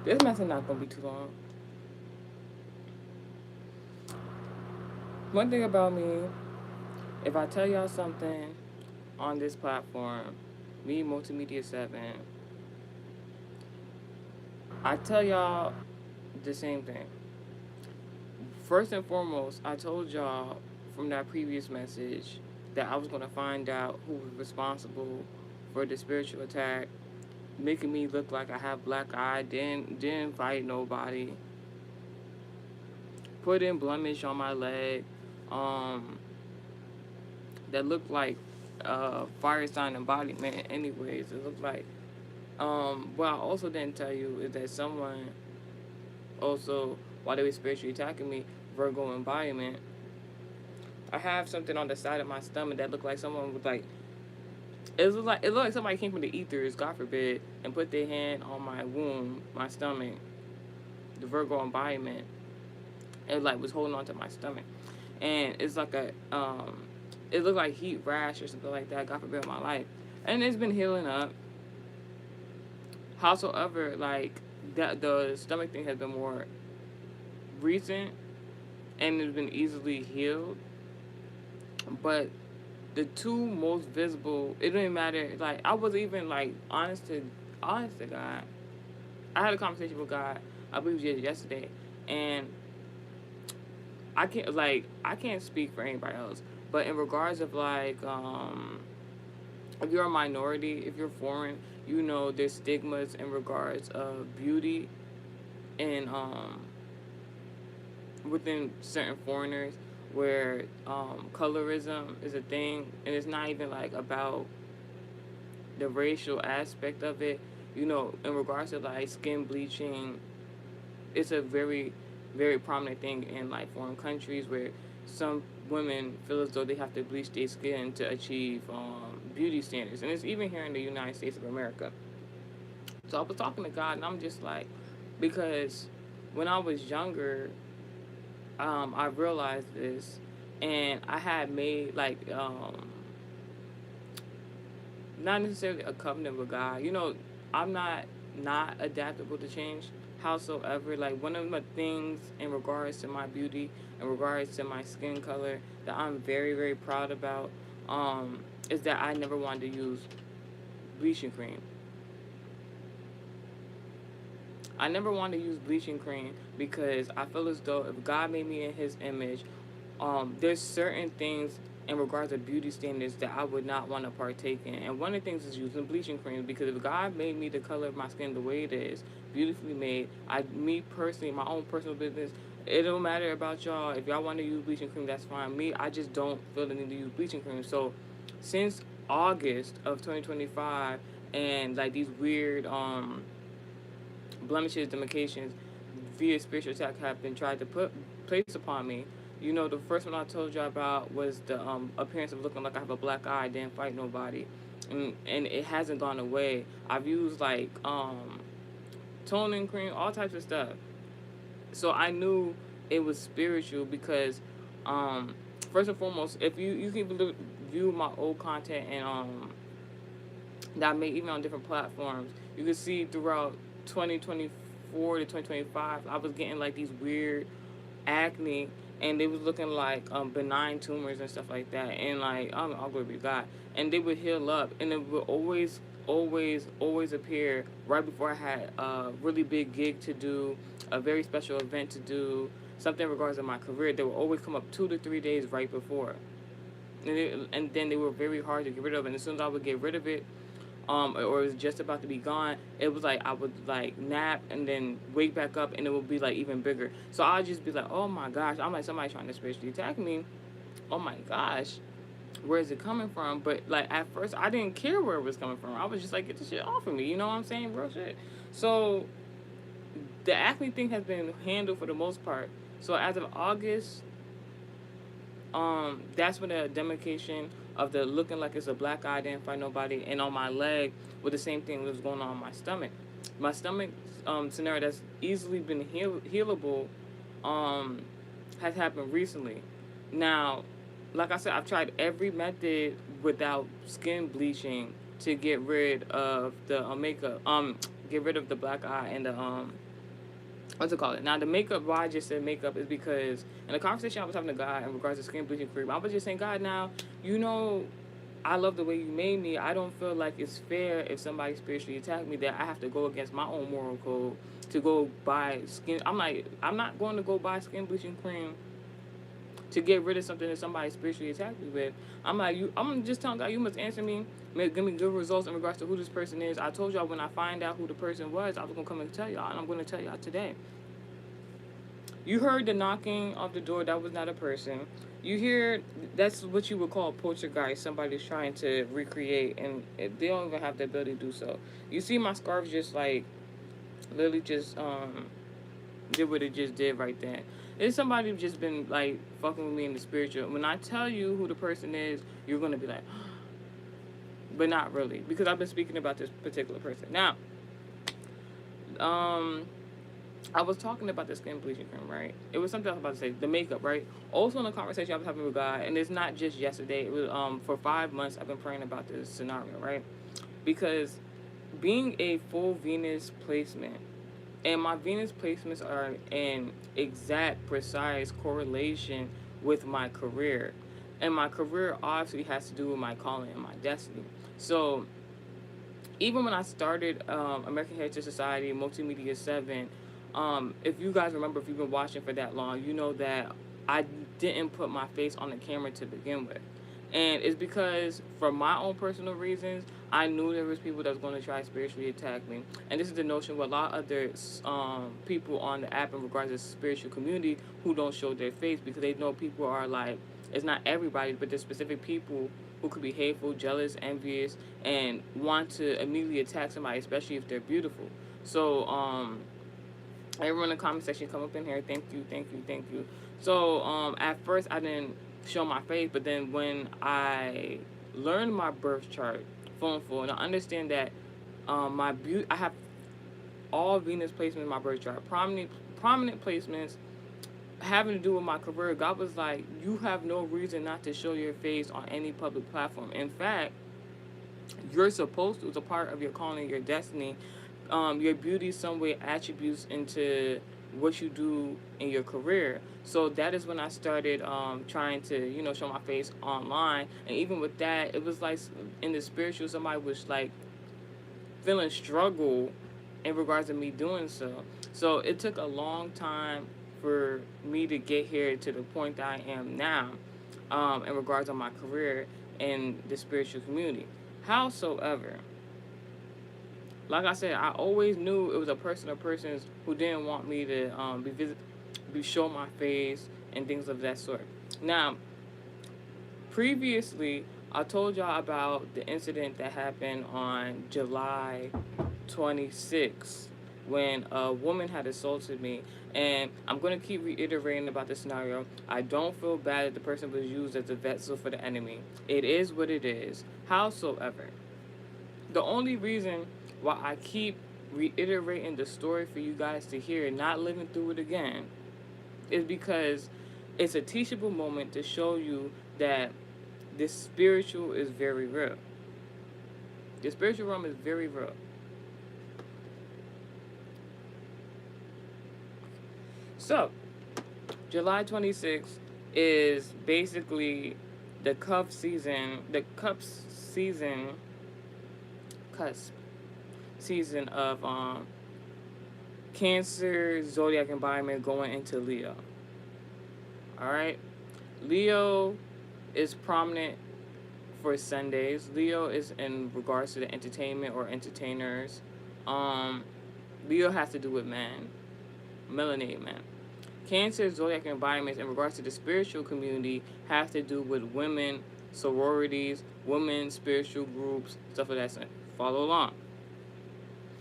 This message not gonna be too long. One thing about me, if I tell y'all something on this platform, me Multimedia 7, I tell y'all the same thing. First and foremost, I told y'all from that previous message that I was gonna find out who was responsible for the spiritual attack, making me look like I have black eye, didn't fight nobody, put in blemish on my leg, um, that looked like fire sign embodiment anyways. It looked like what I also didn't tell you is that someone also, while they were spiritually attacking me, Virgo embodiment, I have something on the side of my stomach that looked like someone was like it looked like somebody came from the ethers, God forbid, and put their hand on my womb, my stomach, the Virgo embodiment, and like was holding on to my stomach. And it's like it looked like heat rash or something like that, God forbid my life. And it's been healing up. Howsoever, like that the stomach thing has been more recent and it's been easily healed. But the two most visible, it didn't matter. Like I was even like honest to God. I had a conversation with God. I believe it was yesterday, and I can't speak for anybody else. But in regards of like if you're a minority, if you're foreign, you know there's stigmas in regards of beauty and within certain foreigners where colorism is a thing, and it's not even like about the racial aspect of it. You know, in regards to like skin bleaching, it's a very, very prominent thing in like foreign countries where some women feel as though they have to bleach their skin to achieve beauty standards, and it's even here in the United States of America. So I was talking to God, and I'm just like, because when I was younger, I realized this, and I had made like not necessarily a covenant with God. You know, I'm not adaptable to change. Howsoever, like one of the things in regards to my beauty, in regards to my skin color, that I'm very very proud about, is that I never wanted to use bleaching cream. I never wanted to use bleaching cream because I feel as though if God made me in His image, there's certain things in regards to beauty standards that I would not want to partake in. And one of the things is using bleaching cream because if God made me the color of my skin the way it is, beautifully made, me personally, my own personal business, it don't matter about y'all. If y'all want to use bleaching cream, that's fine. Me, I just don't feel the need to use bleaching cream. So since August of 2025 and like these weird blemishes, demarcations via spiritual attack have been tried to put place upon me. You know, the first one I told you about was the appearance of looking like I have a black eye, didn't fight nobody, and it hasn't gone away. I've used like toning cream, all types of stuff. So I knew it was spiritual because, um, first and foremost, if you can view my old content and that I make even on different platforms, you can see throughout 2024 to 2025, I was getting like these weird acne, and they was looking like benign tumors and stuff like that, and like I'll go be God, and they would heal up, and it would always appear right before I had a really big gig to do, a very special event to do, something in regards to my career. They would always come up 2 to 3 days right before, and then they were very hard to get rid of. And as soon as I would get rid of it, or it was just about to be gone, it was like I would like nap and then wake back up and it would be like even bigger. So I'd just be like, oh my gosh, I'm like somebody trying to spiritually attack me. Oh my gosh, where is it coming from? But like at first, I didn't care where it was coming from. I was just like, get the shit off of me. You know what I'm saying? Real shit. So the acne thing has been handled for the most part. So as of August, that's when the demarcation of the looking like it's a black eye, didn't find nobody, and on my leg with the same thing that was going on my stomach. My stomach scenario that's easily been healable um, has happened recently. Now, like I said, I've tried every method without skin bleaching to get rid of the makeup, get rid of the black eye and the what's it called? Now the makeup, why I just said makeup is because in the conversation I was having to God in regards to skin bleaching cream, I was just saying, God, now you know I love the way you made me. I don't feel like it's fair if somebody spiritually attacked me that I have to go against my own moral code to go buy skin. I'm like, I'm not going to go buy skin bleaching cream to get rid of something that somebody spiritually attacked me with. I'm like, I'm just telling God, you must answer me, give me good results in regards to who this person is. I told y'all when I find out who the person was, I was gonna come and tell y'all, and I'm gonna tell y'all today. You heard the knocking of the door. That was not a person. You hear, that's what you would call a poltergeist. Somebody's trying to recreate, and they don't even have the ability to do so. You see my scarf just like literally just did what it just did right there. It's somebody who's just been like fucking with me in the spiritual. When I tell you who the person is, you're gonna be like, but not really, because I've been speaking about this particular person. Now, I was talking about the skin bleaching cream, right? It was something I was about to say. The makeup, right? Also in the conversation I was having with God, and it's not just yesterday. It was for 5 months I've been praying about this scenario, right? Because being a full Venus placement, and my Venus placements are in exact, precise correlation with my career. And my career obviously has to do with my calling and my destiny. So even when I started American Heritage Society, Multimedia 7, if you guys remember, if you've been watching for that long, you know that I didn't put my face on the camera to begin with. And it's because, for my own personal reasons, I knew there was people that was going to try to spiritually attack me. And this is the notion with a lot of other people on the app in regards to the spiritual community who don't show their face because they know people are like, it's not everybody, but there's specific people who could be hateful, jealous, envious, and want to immediately attack somebody, especially if they're beautiful. So, everyone in the comment section, come up in here. Thank you, thank you, thank you. So, at first I didn't show my face, but then when I learned my birth chart, full, and I understand that I have all Venus placements in my birth chart, prominent placements having to do with my career. God was like, you have no reason not to show your face on any public platform. In fact, you're supposed to. It's a part of your calling, your destiny. Your beauty some way attributes into what you do in your career. So that is when I started trying to, show my face online. And even with that, it was like in the spiritual, somebody was like feeling struggle in regards to me doing so. So it took a long time for me to get here to the point that I am now in regards to my career in the spiritual community. Howsoever, like I said, I always knew it was a person or persons who didn't want me to show my face and things of that sort. Now, previously, I told y'all about the incident that happened on July 26th when a woman had assaulted me. And I'm going to keep reiterating about the scenario. I don't feel bad that the person was used as a vessel for the enemy. It is what it is. Howsoever, the only reason why I keep reiterating the story for you guys to hear, not living through it again, is because it's a teachable moment to show you that this spiritual is very real. The spiritual realm is very real. So, July 26th is basically the cusp season of Cancer zodiac environment going into Leo. Alright? Leo is prominent for Sundays. Leo is in regards to the entertainment or entertainers. Leo has to do with men. Melanated men. Cancer zodiac environments in regards to the spiritual community have to do with women, sororities, women, spiritual groups, stuff like that. Follow along.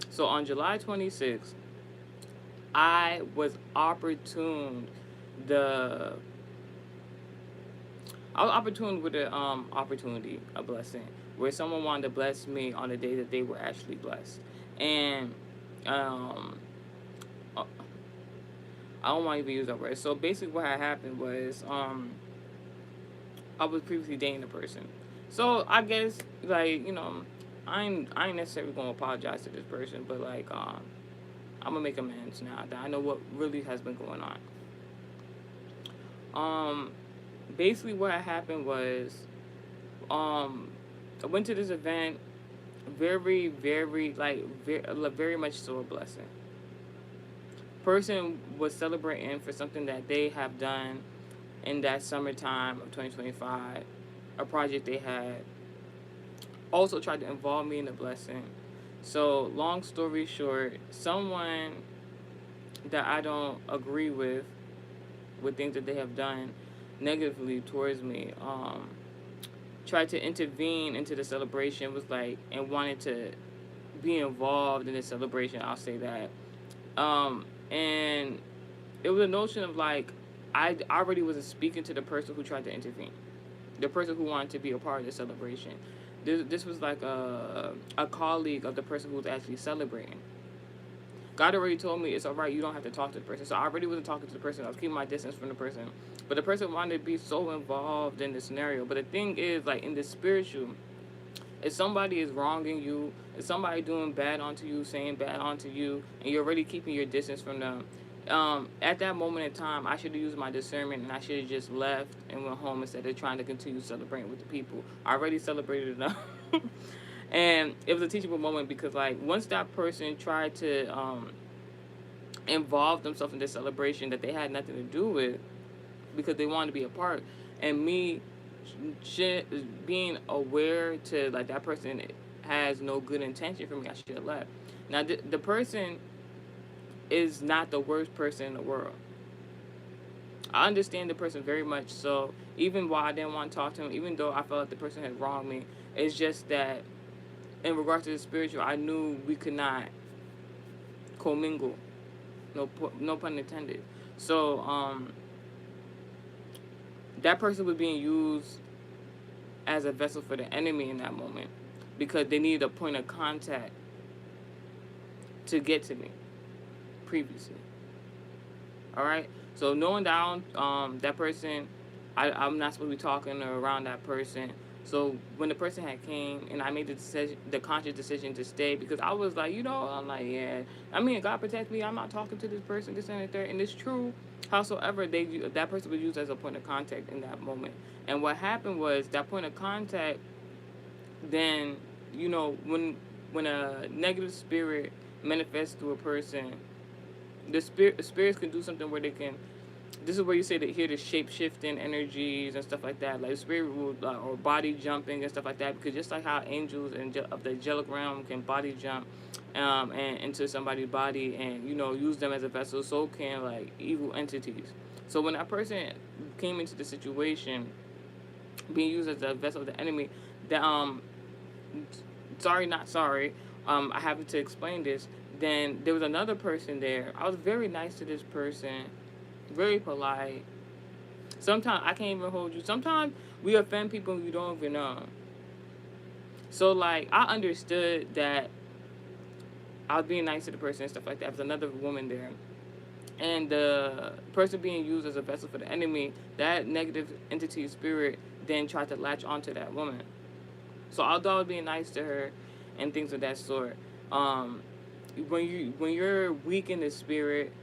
So on July 26th, I was opportuned with an opportunity, a blessing, where someone wanted to bless me on the day that they were actually blessed. And I don't want to even use that word. So basically what had happened was I was previously dating a person. So I guess, like, I ain't necessarily going to apologize to this person, but, like, I'm gonna make amends now that I know what really has been going on. Um, Basically what happened was, um, I went to this event, very, very, like, very much so a blessing. Person was celebrating for something that they have done in that summertime of 2025, a project they had. Also tried to involve me in the blessing. So, long story short, someone that I don't agree with things that they have done negatively towards me, tried to intervene into the celebration, was like, and wanted to be involved in the celebration. I'll say that. And it was a notion of like, I already wasn't speaking to the person who tried to intervene, the person who wanted to be a part of the celebration. This was like a colleague of the person who was actually celebrating. God already told me it's all right. You don't have to talk to the person. So I already wasn't talking to the person. I was keeping my distance from the person. But the person wanted to be so involved in the scenario. But the thing is, like, in the spiritual, if somebody is wronging you, if somebody doing bad onto you, saying bad onto you, and you're already keeping your distance from them, at that moment in time, I should have used my discernment and I should have just left and went home instead of trying to continue celebrating with the people. I already celebrated enough. And it was a teachable moment because, like, once that person tried to involve themselves in this celebration that they had nothing to do with because they wanted to be a part, and me being aware to, like, that person has no good intention for me, I should have left. Now, the person is not the worst person in the world. I understand the person very much so, even while I didn't want to talk to him, even though I felt like the person had wronged me. It's just that in regards to the spiritual, I knew we could not commingle. No pun intended. So, that person was being used as a vessel for the enemy in that moment because they needed a point of contact to get to me previously. All right. So knowing that that person, I'm not supposed to be talking around that person. So when the person had came and I made the conscious decision to stay because I was like, I'm like, yeah. I mean, God protect me. I'm not talking to this person, this and the third, and it's true. Howsoever, that person was used as a point of contact in that moment. And what happened was that point of contact. Then, when a negative spirit manifests through a person, the spirits can do something where they can. This is where you say that hear the shape shifting energies and stuff like that, like spirit will or body jumping and stuff like that. Because just like how angels and of the angelic realm can body jump, and into somebody's body and use them as a vessel, so can like evil entities. So when that person came into the situation, being used as a vessel of the enemy, that sorry, not sorry, I have to explain this. Then there was another person there. I was very nice to this person, very polite. Sometimes I can't even hold you. Sometimes we offend people you don't even know. So, like, I understood that I was being nice to the person and stuff like that. There was another woman there. And the person being used as a vessel for the enemy, that negative entity spirit then tried to latch onto that woman. So although I was being nice to her and things of that sort, when you're weak in the spirit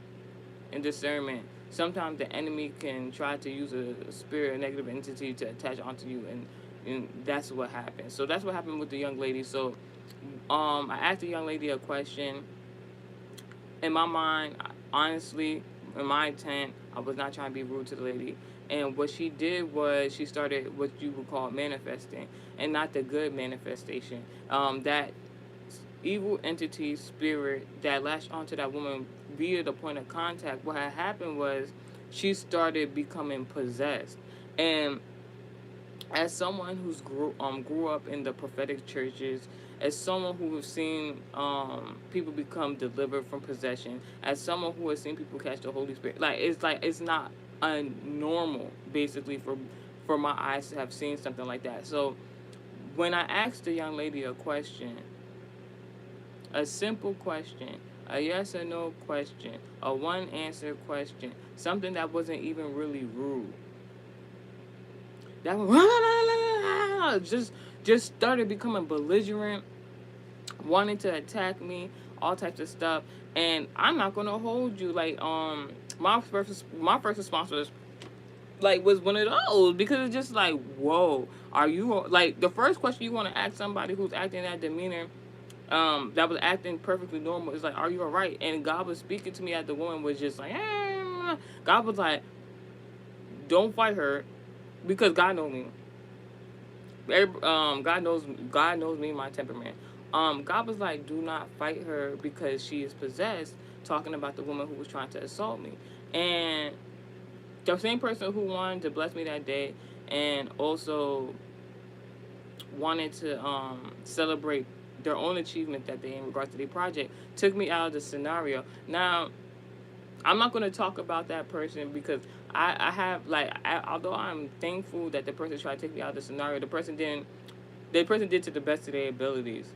and discernment, sometimes the enemy can try to use a spirit, a negative entity to attach onto you, and that's what happened. So that's what happened with the young lady. So I asked the young lady a question. In my mind, honestly, in my intent, I was not trying to be rude to the lady. And what she did was she started what you would call manifesting, and not the good manifestation. That evil entity spirit that latched onto that woman via the point of contact, what had happened was she started becoming possessed. And as someone who's grew up in the prophetic churches, as someone who has seen people become delivered from possession, as someone who has seen people catch the Holy Spirit, it's not normal basically for my eyes to have seen something like that. So when I asked the young lady a question, a simple question, a yes or no question, a one answer question, something that wasn't even really rude, that one just started becoming belligerent, wanting to attack me, all types of stuff. And I'm not gonna hold you. Like, my first response was like was one of those, because it's just like, whoa, are you like, the first question you want to ask somebody who's acting that demeanor, that was acting perfectly normal, is like, are you all right? And God was speaking to me as the woman was just like, God was like, don't fight her, because God knows me. God knows me, my temperament. God was like, do not fight her because she is possessed, talking about the woman who was trying to assault me. And the same person who wanted to bless me that day and also wanted to celebrate their own achievement that day in regards to the project took me out of the scenario. Now, I'm not going to talk about that person because I have, like, although I'm thankful that the person tried to take me out of the scenario, the person did to the best of their abilities.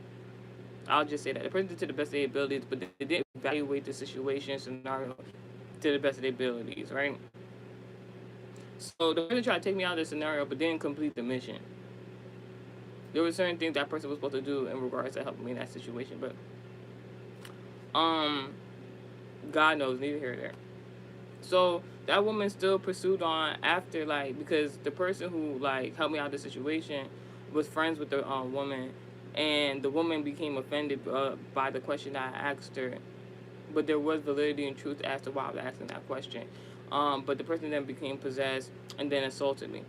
I'll just say that. The person did to the best of their abilities, but they didn't evaluate the situation, scenario, to the best of their abilities, right? So the person tried to take me out of the scenario, but didn't complete the mission. There were certain things that person was supposed to do in regards to helping me in that situation, but um, God knows, neither here nor there. So that woman still pursued on after, like, because the person who like helped me out of the situation was friends with the woman, and the woman became offended by the question I asked her, but there was validity and truth as to why I was asking that question. But the person then became possessed and then assaulted me.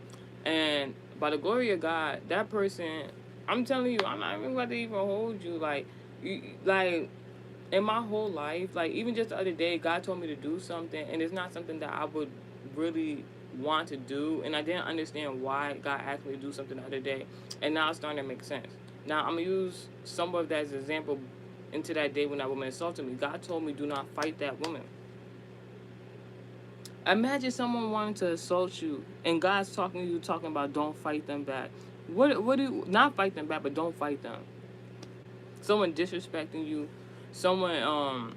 And by the glory of God, that person, I'm telling you, I'm not even about to even hold you. Like in my whole life, like even just the other day, God told me to do something, and it's not something that I would really want to do, and I didn't understand why God asked me to do something the other day, and now it's starting to make sense. Now I'm gonna use some of that as an example into that day when that woman assaulted me. God told me, do not fight that woman. Imagine someone wanting to assault you, and God's talking to you, talking about don't fight them back. What do you, not fight them back, but don't fight them. Someone disrespecting you, someone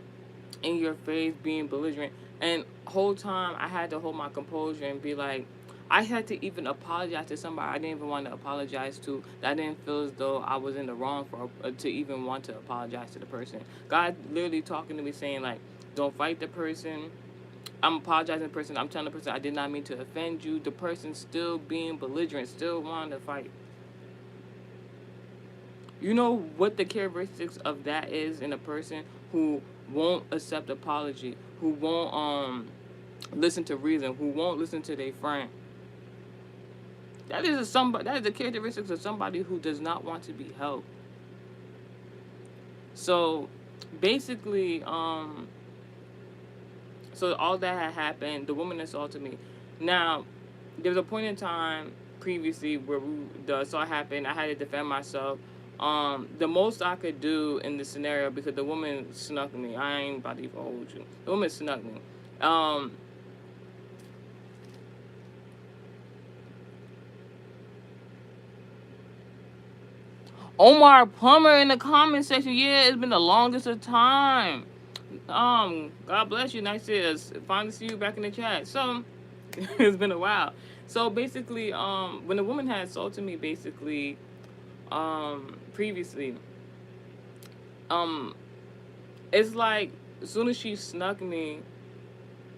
in your face being belligerent, and whole time I had to hold my composure and be like, I had to even apologize to somebody I didn't even want to apologize to. That I didn't feel as though I was in the wrong for to even want to apologize to the person. God literally talking to me saying like, don't fight the person. I'm apologizing to the person. I'm telling the person I did not mean to offend you. The person still being belligerent, still wanting to fight. You know what the characteristics of that is in a person who won't accept apology, who won't listen to reason, who won't listen to their friend. That is the characteristics of somebody who does not want to be helped. So basically, so all that had happened. The woman assaulted me. Now, there was a point in time previously where the assault happened. I had to defend myself. The most I could do in this scenario, because the woman snuck me. I ain't about to even hold you. The woman snuck me. Omar Plummer in the comment section. Yeah, it's been the longest of time. God bless you. Nice to finally see you back in the chat. So, it's been a while. So basically, when the woman had assaulted me, basically, previously, um, it's like as soon as she snuck me,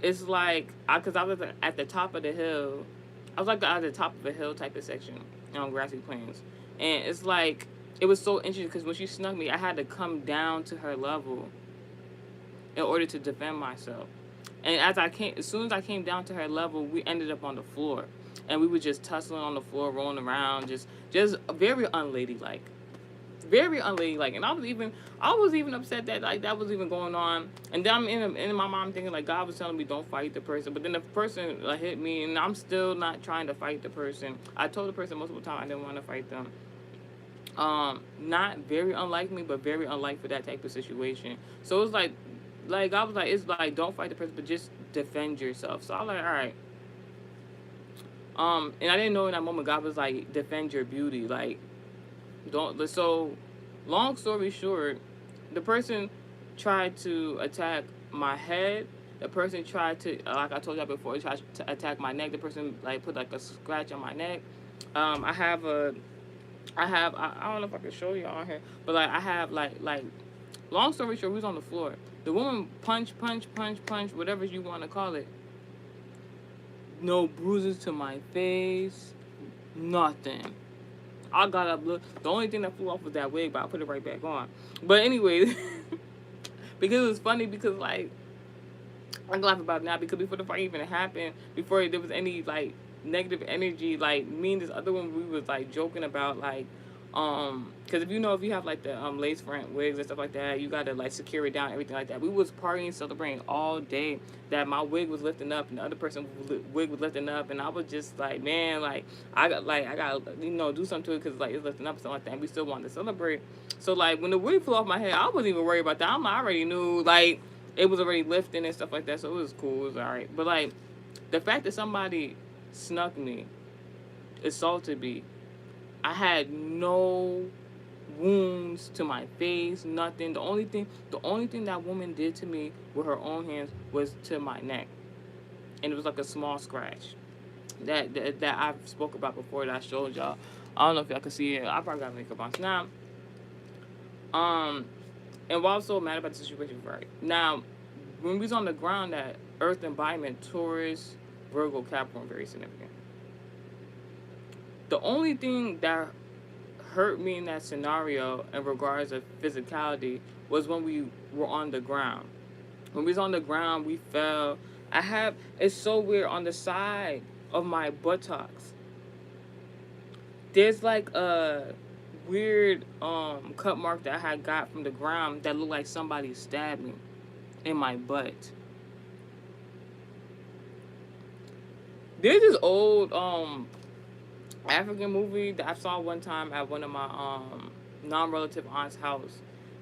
it's like cause I was at the top of the hill. I was like at the top of a hill type of section on grassy plains, and it's like it was so interesting because when she snuck me, I had to come down to her level in order to defend myself. And as soon as I came down to her level, we ended up on the floor, and we were just tussling on the floor, rolling around, just very unladylike, very unladylike. And I was even upset that like that was even going on. And then I'm in my mind thinking like God was telling me don't fight the person, but then the person hit me, and I'm still not trying to fight the person. I told the person multiple times I didn't want to fight them. Not very unlike me, but very unlike for that type of situation. So it was like I was like, it's like don't fight the person, but just defend yourself. So I was like, all right. And I didn't know in that moment God was like, defend your beauty, like don't. So, long story short, the person tried to attack my head. The person tried to, like I told y'all before, tried to attack my neck. The person like put like a scratch on my neck. I have I don't know if I can show you on here, but like I have like Long story short, we was on the floor. The woman punch, whatever you want to call it. No bruises to my face, nothing. I got up, look. The only thing that flew off was that wig, but I put it right back on. But anyway, because it was funny because like I can laugh about it now because before the fight even happened, before there was any like negative energy, like me and this other one, we was like joking about like, because if you have like the lace front wigs and stuff like that, you gotta like secure it down, everything like that. We was partying, celebrating all day. That my wig was lifting up and the other person's wig was lifting up, and I was just like, man, like I got do something to it because like it's lifting up and stuff like that. And we still wanted to celebrate. So like when the wig flew off my head, I wasn't even worried about that. I already knew like it was already lifting and stuff like that, so it was cool. It was alright. But like the fact that somebody snuck me, assaulted me, I had no wounds to my face, nothing. The only thing that woman did to me with her own hands was to my neck, and it was like a small scratch that I've spoke about before that I showed y'all. I don't know if y'all can see it. I probably got makeup on now. And why I was so mad about the situation, right now, when we was on the ground, that Earth environment, Taurus, Virgo, Capricorn, very significant. The only thing that hurt me in that scenario in regards of physicality was when we were on the ground. When we was on the ground, we fell. It's so weird, on the side of my buttocks, there's like a weird cut mark that I had got from the ground that looked like somebody stabbed me in my butt. There's this old African movie that I saw one time at one of my non-relative aunt's house,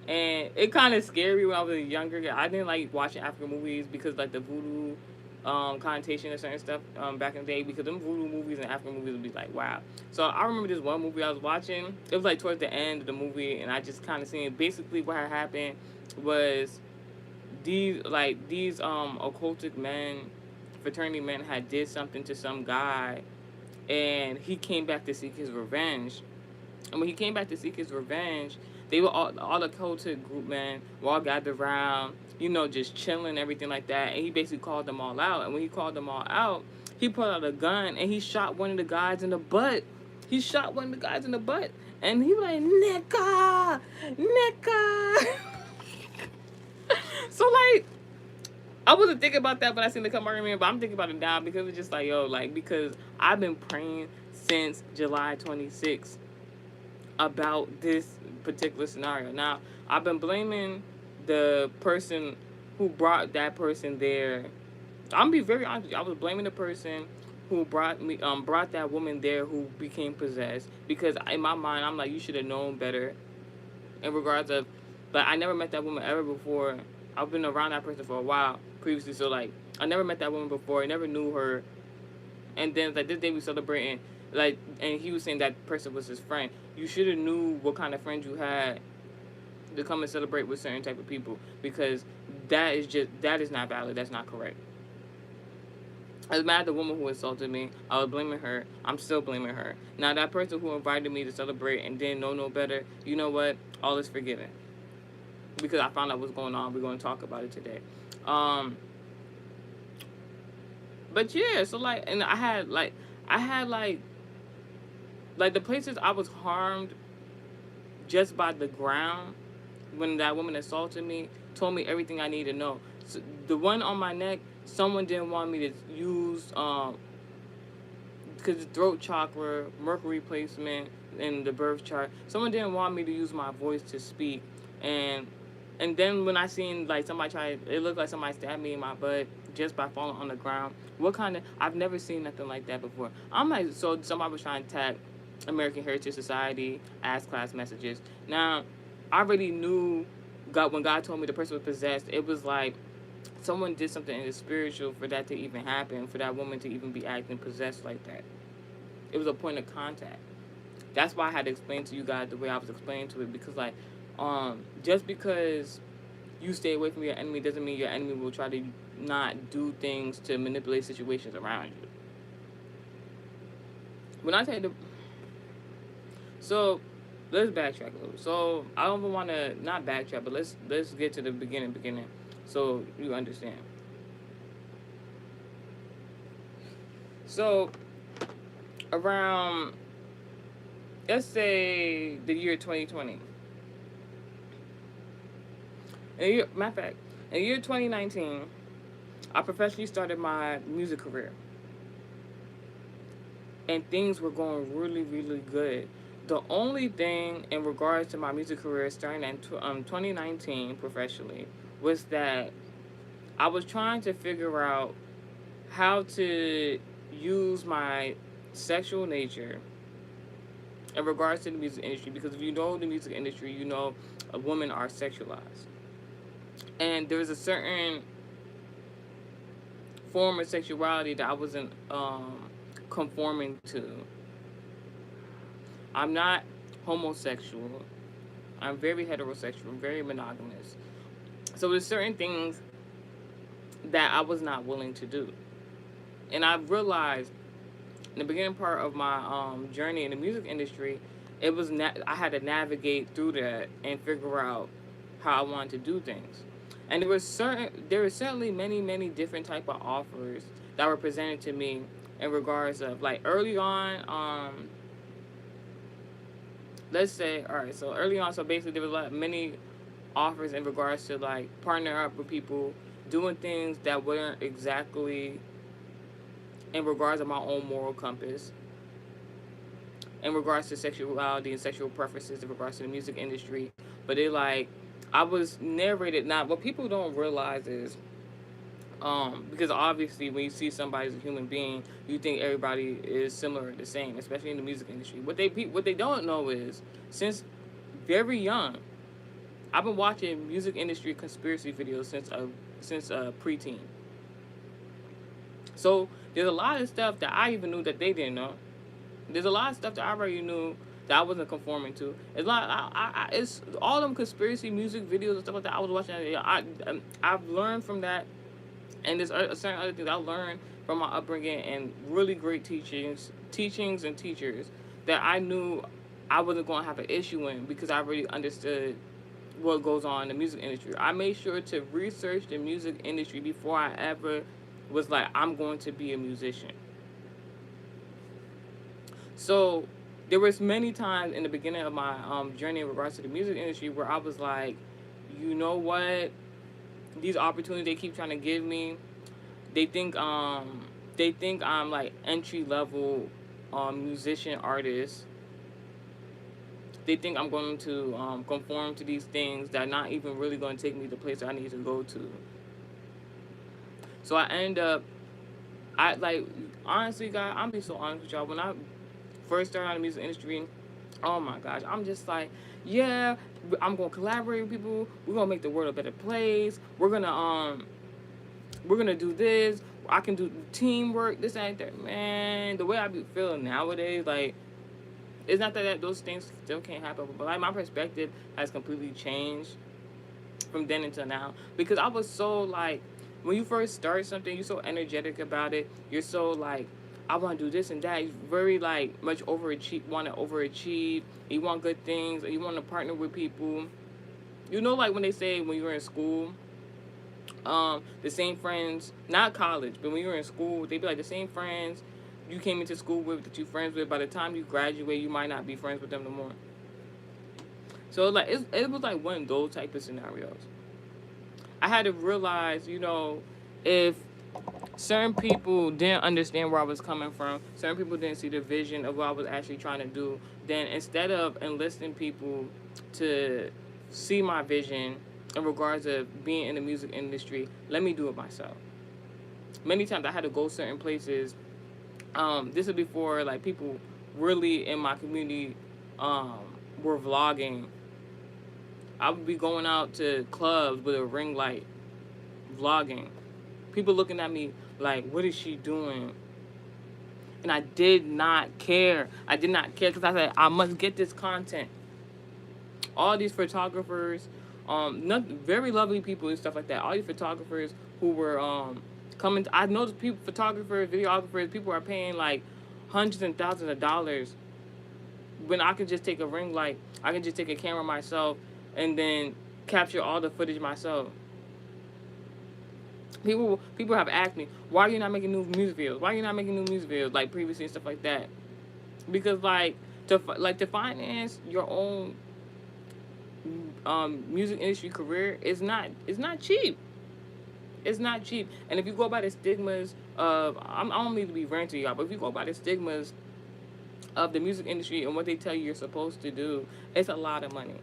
and it kind of scared me when I was younger. I didn't like watching African movies because like the voodoo connotation and certain stuff back in the day, because them voodoo movies and African movies would be like, wow. So I remember this one movie I was watching. It was like towards the end of the movie, and I just kind of seen basically what had happened was these occultic men, fraternity men, had did something to some guy, and he came back to seek his revenge. And when he came back to seek his revenge, they were all the occultic group men were all gathered around, just chilling, everything like that. And he basically called them all out. And when he called them all out, he pulled out a gun and he shot one of the guys in the butt. And he was like, Nika! So like, I wasn't thinking about that, but I seen the come argument, but I'm thinking about it now because it's just like, because I've been praying since July 26th about this particular scenario. Now, I've been blaming the person who brought that person there. I'm gonna be very honest with you. I was blaming the person who brought that woman there who became possessed, because in my mind, I'm like, you should have known better in regards of, but I never met that woman ever before. I've been around that person for a while previously, so like I never met that woman before. I never knew her, and then like this day we celebrating, like, and he was saying that person was his friend. You should have knew what kind of friends you had to come and celebrate with certain type of people, because that is not valid. That's not correct. I was mad at the woman who insulted me. I was blaming her. I'm still blaming her. Now that person who invited me to celebrate and didn't know no better, you know what? All is forgiven. Because I found out what's going on. We're going to talk about it today. But yeah, so like, and I had like the places I was harmed just by the ground when that woman assaulted me, told me everything I need to know. So the one on my neck, someone didn't want me to use because the throat chakra, Mercury placement in the birth chart. Someone didn't want me to use my voice to speak, and then when I seen like somebody it looked like somebody stabbed me in my butt just by falling on the ground. I've never seen nothing like that before. I'm like, so somebody was trying to attack American Heritage Society, ask class messages. Now, I already knew when God told me the person was possessed, it was like someone did something in the spiritual for that to even happen, for that woman to even be acting possessed like that. It was a point of contact. That's why I had to explain to you guys the way I was explaining to it, because like, just because you stay away from your enemy doesn't mean your enemy will try to not do things to manipulate situations around you. When I tell you so let's backtrack a little. So I don't even want to not backtrack, but let's get to the beginning, so you understand. So around, let's say the year 2020. Matter of fact, in the year 2019, I professionally started my music career, and things were going really, really good. The only thing in regards to my music career starting in 2019 professionally was that I was trying to figure out how to use my sexual nature in regards to the music industry, because if you know the music industry, you know women are sexualized. And there's a certain form of sexuality that I wasn't conforming to. I'm not homosexual. I'm very heterosexual. I'm very monogamous. So there's certain things that I was not willing to do. And I realized in the beginning part of my journey in the music industry, it was I had to navigate through that and figure out how I wanted to do things. And there were certainly many different type of offers that were presented to me in regards of, like, early on, let's say, all right, so early on, so basically there was many offers in regards to, like, partner up with people doing things that weren't exactly in regards of my own moral compass, in regards to sexuality and sexual preferences in regards to the music industry. But I was narrated. Now, what people don't realize is, because obviously when you see somebody as a human being, you think everybody is similar or the same, especially in the music industry. What they don't know is, since very young, I've been watching music industry conspiracy videos since preteen. So there's a lot of stuff that I even knew that they didn't know. There's a lot of stuff that I already knew that I wasn't conforming to. It's like it's all them conspiracy music videos and stuff like that I was watching. I've learned from that, and there's certain other things I learned from my upbringing and really great teachings and teachers that I knew I wasn't going to have an issue in, because I really understood what goes on in the music industry. I made sure to research the music industry before I ever was like, I'm going to be a musician. So there was many times in the beginning of my journey in regards to the music industry where I was like, you know what? These opportunities they keep trying to give me, they think I'm like entry level musician artist. They think I'm going to conform to these things that are not even really going to take me to the place I need to go to. So I end up, I like, honestly, guys, I'm being so honest with y'all. When I first started out in the music industry, oh my gosh, I'm just like, yeah, I'm gonna collaborate with people. We're gonna make the world a better place. We're gonna do this. I can do teamwork, this and that. Man, the way I be feeling nowadays, like, it's not that those things still can't happen, but like my perspective has completely changed from then until now, because I was so like, when you first start something, you're so energetic about it. You're so like, I want to do this and that. You very like much want to overachieve. You want good things. You want to partner with people. You know, like when they say when you were in school, the same friends, not college, but when you were in school, they be like the same friends you came into school with, that you friends with. By the time you graduate, you might not be friends with them no more. So like it was like one of those type of scenarios. I had to realize, you know, if certain people didn't understand where I was coming from, certain people didn't see the vision of what I was actually trying to do, then instead of enlisting people to see my vision in regards of being in the music industry, let me do it myself. Many times I had to go certain places. This is before like people really in my community were vlogging. I would be going out to clubs with a ring light, vlogging. People looking at me like, what is she doing? And I did not care. I did not care, because I said, I must get this content. All these photographers, very lovely people and stuff like that. All these photographers who were coming. I know people, photographers, videographers, people are paying like hundreds and thousands of dollars when I can just take a ring light, I can just take a camera myself and then capture all the footage myself. People have asked me, why are you not making new music videos? Why are you not making new music videos like previously and stuff like that? Because to finance your own music industry career is not cheap. It's not cheap. And if you go by the stigmas of, I don't need to be ranting to y'all, but if you go by the stigmas of the music industry and what they tell you you're supposed to do, it's a lot of money.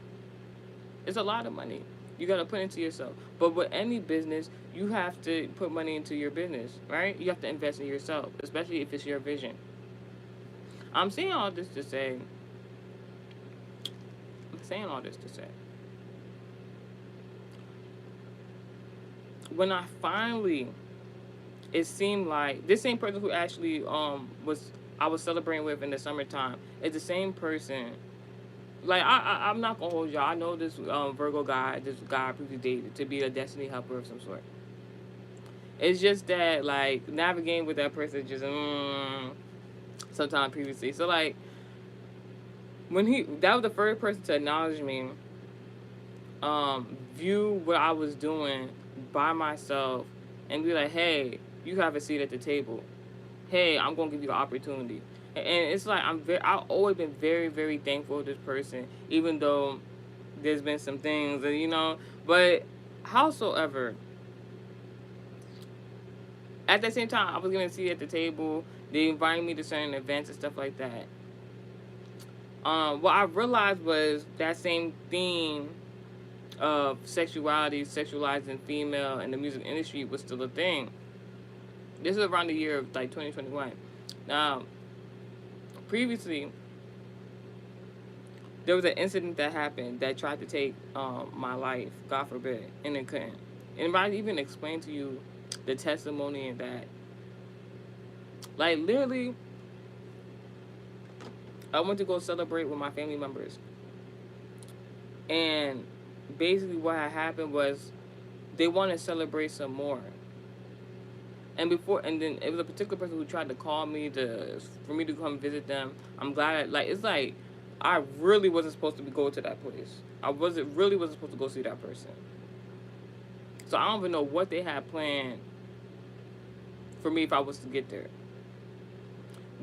It's a lot of money. You got to put into yourself. But with any business, you have to put money into your business, right? You have to invest in yourself, especially if it's your vision. I'm saying all this to say, when I finally, it seemed like this same person who actually I was celebrating with in the summertime is the same person. Like I'm not gonna hold y'all. I know this Virgo guy, this guy I previously dated, to be a destiny helper of some sort. It's just that like navigating with that person just sometime previously. So like that was the first person to acknowledge me, view what I was doing by myself, and be like, hey, you have a seat at the table. Hey, I'm gonna give you an opportunity. And it's like I've always been very, very thankful to this person, even though there's been some things, but howsoever, at the same time, I was gonna see at the table. They invited me to certain events and stuff like that. What I realized was that same theme of sexuality, sexualizing female in the music industry was still a thing. This is around the year of like 2021. Now, previously, there was an incident that happened that tried to take my life, God forbid, and it couldn't. And if I even explain to you the testimony in that, like literally, I went to go celebrate with my family members. And basically what had happened was they wanted to celebrate some more. And then it was a particular person who tried to call me for me to come visit them. I'm glad, it's like, I really wasn't supposed to go to that place. I really wasn't supposed to go see that person. So I don't even know what they had planned for me if I was to get there.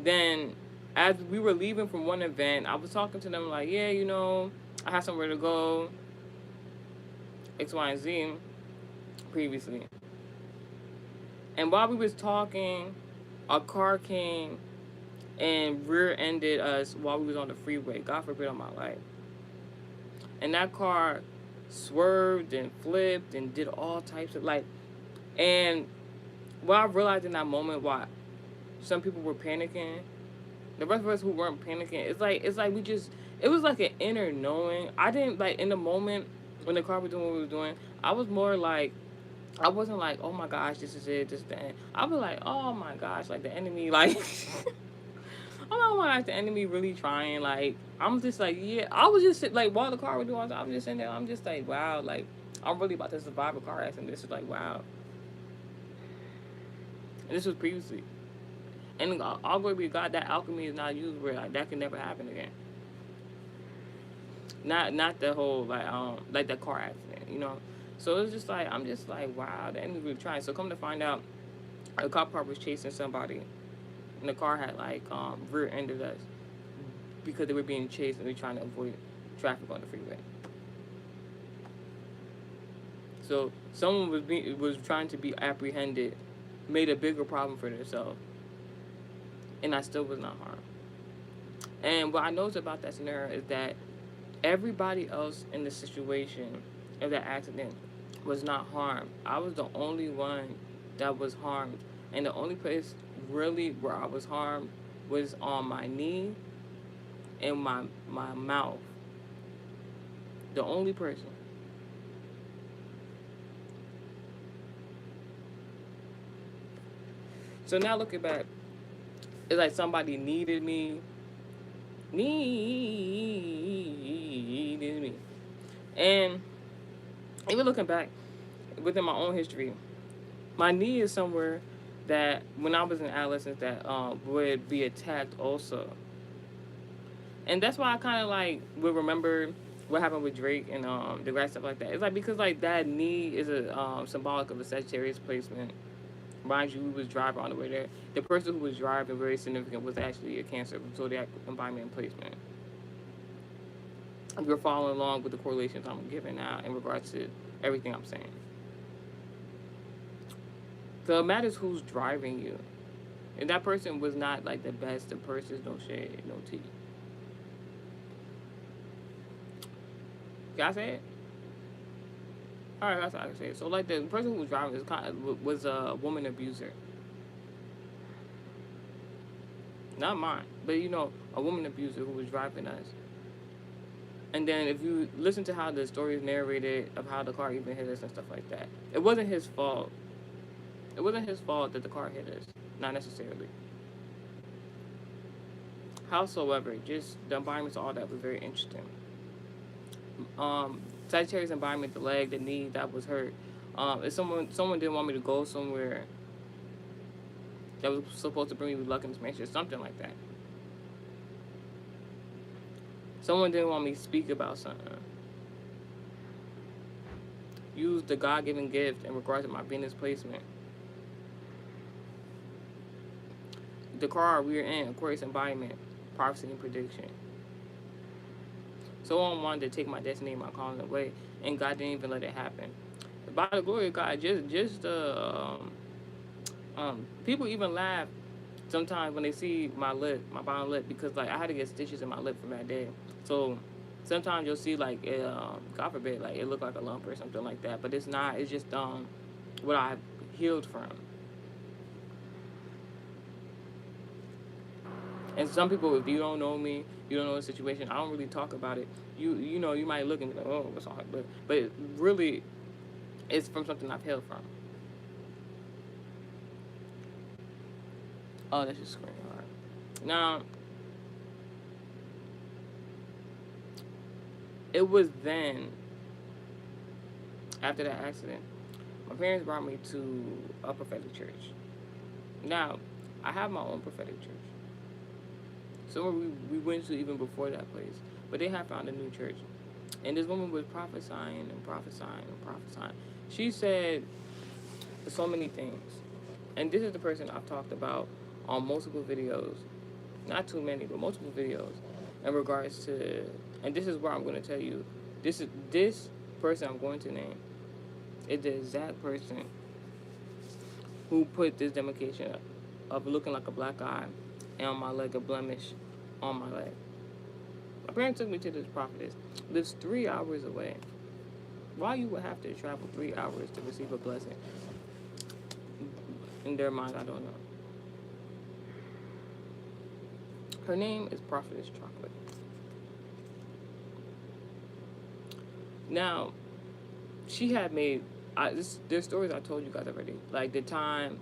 Then, as we were leaving from one event, I was talking to them like, yeah, I have somewhere to go, X, Y, and Z, previously. And while we was talking, a car came and rear-ended us while we was on the freeway. God forbid on my life. And that car swerved and flipped and did all types of and what I realized in that moment, why some people were panicking, the rest of us who weren't panicking, it's like it was like an inner knowing. I didn't, in the moment when the car was doing what we was doing, I was more like, I wasn't like, oh my gosh, this is it, this is the end. I was like, oh my gosh, the enemy, oh my gosh, the enemy really trying, I'm just like, yeah, I was just while the car was doing, I was just sitting there, I'm just like, wow, I'm really about to survive a car accident. This is wow. And this was previously. And all glory be to God, that alchemy is not used where that can never happen again. Not the whole that car accident, So it's just I'm just wow, the enemy really trying. So come to find out, a cop car was chasing somebody, and the car had rear-ended us because they were being chased and they were trying to avoid traffic on the freeway. So someone was trying to be apprehended, made a bigger problem for themselves, and I still was not harmed. And what I noticed about that scenario is that everybody else in the situation of that accident was not harmed. I was the only one that was harmed. And the only place really where I was harmed was on my knee and my mouth. The only person. So now looking back, it's like somebody needed me. And even looking back within my own history, my knee is somewhere that when I was in adolescence that would be attacked also. And that's why I kind of like will remember what happened with Drake and the rest stuff like that. It's like because like that knee is a symbolic of a Sagittarius placement. Mind you, who was driving on the way there. The person who was driving, very significant, was actually a Cancer zodiac embodiment placement. If you're following along with the correlations I'm giving now in regards to everything I'm saying. So it matters who's driving you. And that person was not like the best of persons, no shade, no tea. Can I say it? Alright, that's how I can say it. So like the person who was driving was a woman abuser. Not mine, but you know, a woman abuser who was driving us. And then if you listen to how the story is narrated of how the car even hit us and stuff like that, it wasn't his fault. It wasn't his fault that the car hit us. Not necessarily. Howsoever, just the environments, all that was very interesting. Sagittarius environment, the leg, the knee that was hurt. If someone didn't want me to go somewhere that was supposed to bring me luck and expansion, something like that. Someone didn't want me to speak about something. Use the God-given gift in regards to my Venus placement. The car we are in, Aquarius embodiment, prophecy and prediction. Someone wanted to take my destiny and my calling away, and God didn't even let it happen. By the glory of God, people even laugh sometimes when they see my lip, my bottom lip, because like I had to get stitches in my lip from that day. So sometimes you'll see like, God forbid, like it look like a lump or something like that, but it's not. It's just what I healed from. And some people, if you don't know me, you don't know the situation, I don't really talk about it. You know, you might look and be like, oh, what's all that? But really, it's from something I've healed from. Oh, that's just screen. All right. Now, it was then, after that accident, my parents brought me to a prophetic church. Now, I have my own prophetic church. So we went to even before that place. But they had found a new church. And this woman was prophesying and prophesying and prophesying. She said so many things. And this is the person I've talked about on multiple videos. Not too many, but multiple videos. In regards to, and this is where I'm going to tell you, this person I'm going to name is the exact person who put this demarcation of looking like a black eye and on my leg a blemish on my leg. My parents took me to this prophetess. Lives 3 hours away. Why you would have to travel 3 hours to receive a blessing? In their mind, I don't know. Her name is Prophetess Chocolate. Now, she had made, there's stories I told you guys already. Like the time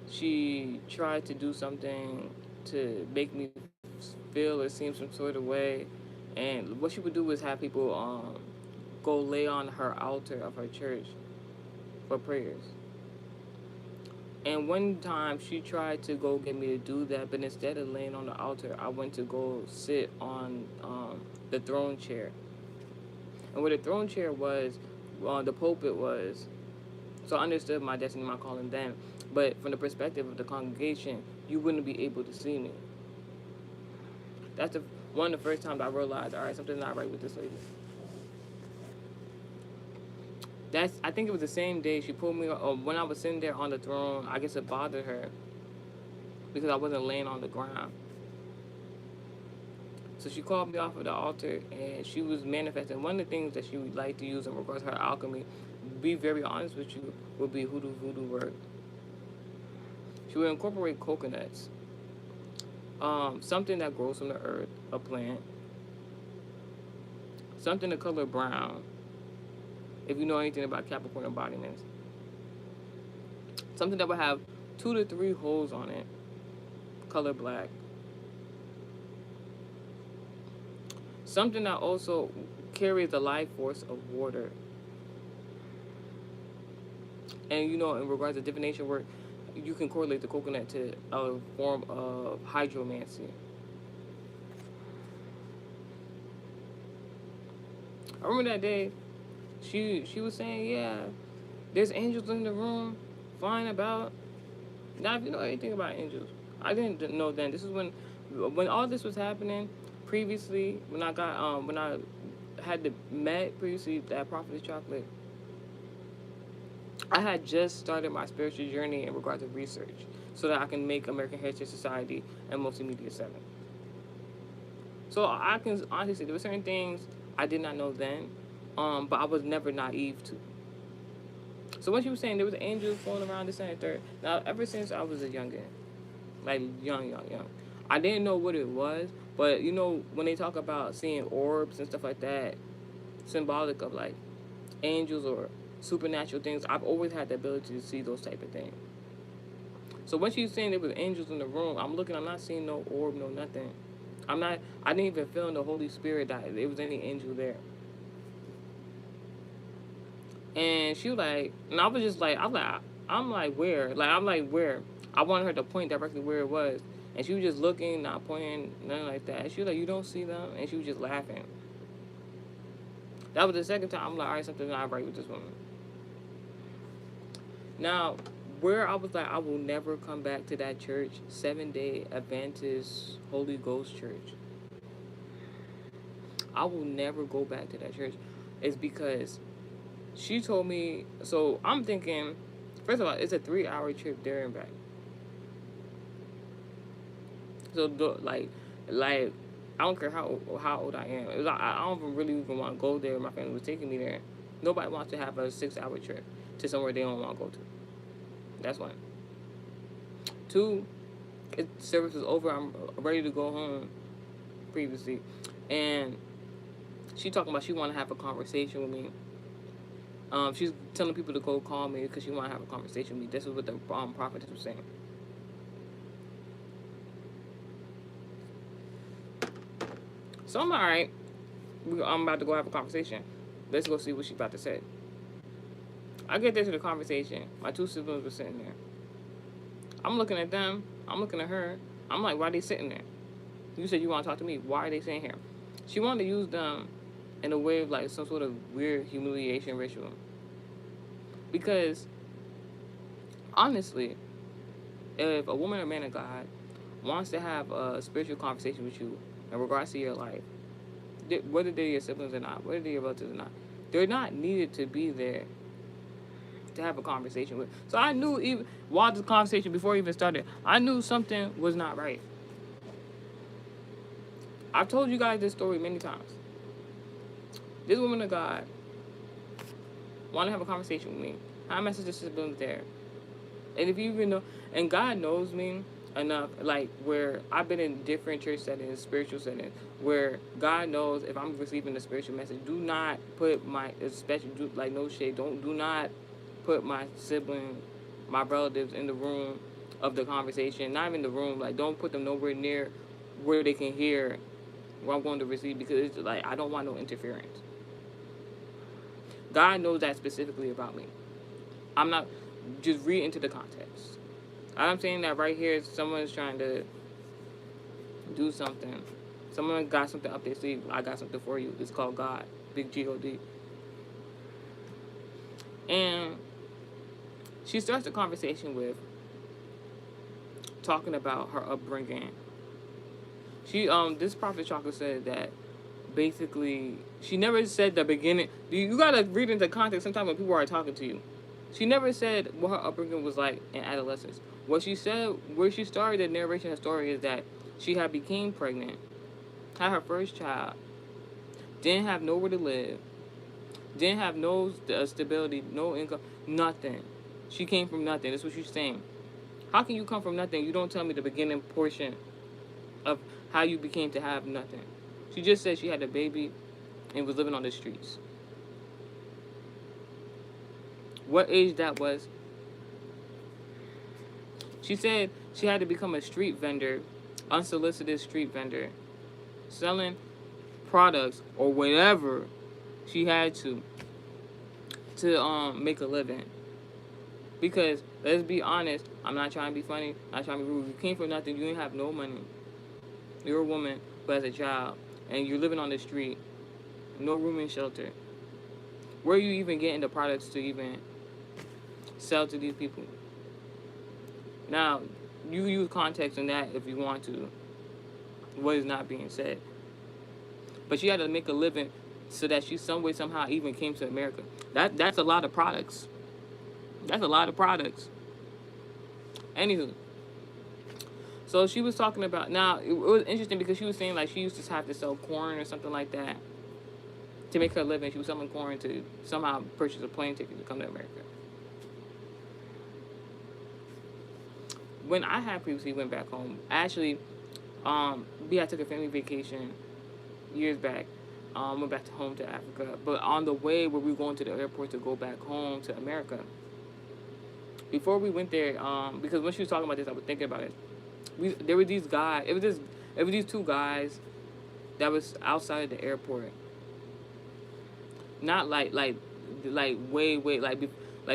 she tried to do something to make me feel or seem some sort of way. And what she would do was have people go lay on her altar of her church for prayers. And one time she tried to go get me to do that, but instead of laying on the altar, I went to go sit on the throne chair. And where the throne chair was, the pulpit was. So I understood my destiny, my calling then. But from the perspective of the congregation, you wouldn't be able to see me. That's one of the first times I realized, all right, something's not right with this lady. I think it was the same day she pulled me, when I was sitting there on the throne, I guess it bothered her because I wasn't laying on the ground. So she called me off of the altar and she was manifesting. One of the things that she would like to use in regards to her alchemy, be very honest with you, would be hoodoo voodoo work. She would incorporate coconuts, something that grows from the earth, a plant, something the color brown, if you know anything about Capricorn embodiments. Something that would have 2 to 3 holes on it, color black. Something that also carries the life force of water. And you know, in regards to divination work, you can correlate the coconut to a form of hydromancy. I remember that day. She was saying, yeah, there's angels in the room, flying about. Now, if you know anything about angels, I didn't know then. This is when all this was happening. Previously, when I had met previously that Prophetess Chocolate, I had just started my spiritual journey in regards to research, so that I can make American Heritage Society and Multimedia 7. So I can honestly say there were certain things I did not know then, but I was never naive to. So what you were saying, there was angels floating around this and the third. Now, ever since I was a youngin, like young, I didn't know what it was, but you know when they talk about seeing orbs and stuff like that, symbolic of like angels or supernatural things, I've always had the ability to see those type of things. So when she's saying there was angels in the room, I'm not seeing no orb, no nothing. I didn't even feel in the Holy Spirit that there was any angel there. And she was like, and I was just like, I'm like, where? Where? I wanted her to point directly where it was. And she was just looking, not pointing, nothing like that. And she was like, you don't see them? And she was just laughing. That was the second time. I'm like, all right, something's not right with this woman. Now, where I was like, I will never come back to that church, 7-Day Adventist Holy Ghost Church. I will never go back to that church. Is because she told me, so I'm thinking, first of all, it's a 3-hour trip there and back. So, like, I don't care how old I am. It was, I don't really even want to go there. My family was taking me there. Nobody wants to have a 6-hour trip to somewhere they don't want to go to. That's one. 2, service was over. I'm ready to go home previously. And she talking about she want to have a conversation with me. She's telling people to go call me because she want to have a conversation with me. This is what the prophetess was saying. So I'm alright. I'm about to go have a conversation. Let's go see what she's about to say. I get there to the conversation. My 2 siblings were sitting there. I'm looking at them. I'm looking at her. I'm like, why are they sitting there? You said you want to talk to me. Why are they sitting here? She wanted to use them in a way of like some sort of weird humiliation ritual. Because, honestly, if a woman or man of God wants to have a spiritual conversation with you in regards to your life, whether they're your siblings or not, whether they're your relatives or not, they're not needed to be there to have a conversation with. So I knew, even while the conversation, before it even started, I knew something was not right. I've told you guys this story many times. This woman of God wanted to have a conversation with me. I messaged the siblings there. And if you even know, and God knows me enough, like where I've been in different church settings, spiritual settings, where God knows if I'm receiving a spiritual message, do not put my, especially, like no shade, do not put my sibling, my relatives in the room of the conversation. Not even the room, like don't put them nowhere near where they can hear what I'm going to receive, because it's like I don't want no interference. God knows that specifically about me. I'm not, just read into the context. I'm saying that right here, someone's trying to do something. Someone got something up their sleeve. I got something for you. It's called God. Big G-O-D. And she starts the conversation with talking about her upbringing. She, this Prophet Chocolate said that basically, she never said the beginning. You gotta read into context sometimes when people are talking to you. She never said what her upbringing was like in adolescence. What she said, where she started the narration of her story, is that she had became pregnant, had her first child, didn't have nowhere to live, didn't have no stability, no income, nothing. She came from nothing. That's what she's saying. How can you come from nothing? You don't tell me the beginning portion of how you became to have nothing. She just said she had a baby and was living on the streets. What age that was? She said she had to become a street vendor, unsolicited street vendor, selling products or whatever she had to make a living. Because let's be honest, I'm not trying to be funny, I'm not trying to be rude. You came from nothing, you didn't have no money. You're a woman who has a child and you're living on the street. no room and shelter. Where are you even getting the products to even sell to these people? Now, you use context in that if you want to. What is not being said. But she had to make a living so that she some way somehow even came to America. That's a lot of products. That's a lot of products. Anywho, so she was talking about, now it was interesting because she was saying like she used to have to sell corn or something like that to make her living. She was selling corn to somehow purchase a plane ticket to come to America. When I had previously went back home, actually, we had took a family vacation years back. Went back to home to Africa, but on the way where we were going to the airport to go back home to America, before we went there, because when she was talking about this, I was thinking about it. There were these guys. It was these two guys that was outside of the airport. Not like way like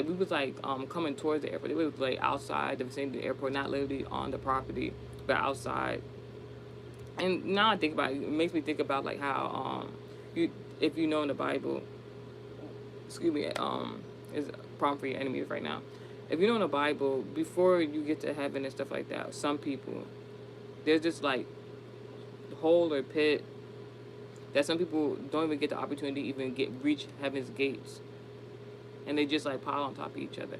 we was like coming towards the airport. It was like outside the vicinity of the airport, not literally on the property, but outside. And now I think about it, it makes me think about like how if you know in the Bible, excuse me, is a problem for your enemies right now. If you know in the Bible, before you get to heaven and stuff like that, some people, there's just like hole or pit that some people don't even get the opportunity to even reach heaven's gates, and they just like pile on top of each other.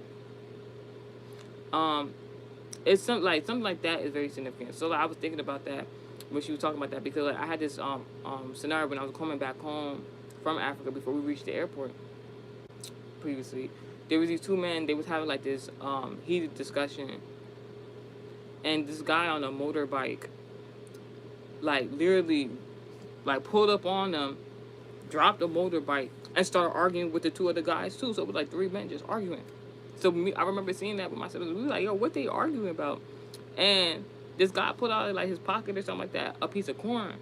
It's something like that is very significant. So like, I was thinking about that when she was talking about that, because like I had this scenario when I was coming back home from Africa before we reached the airport previously. There was these two men, they was having like this heated discussion, and this guy on a motorbike like literally like pulled up on them, dropped the motorbike, and started arguing with the two other guys too. So it was like three men just arguing. So I remember seeing that with my siblings. We were like, yo, what they arguing about? And this guy pulled out of like his pocket or something like that a piece of corn,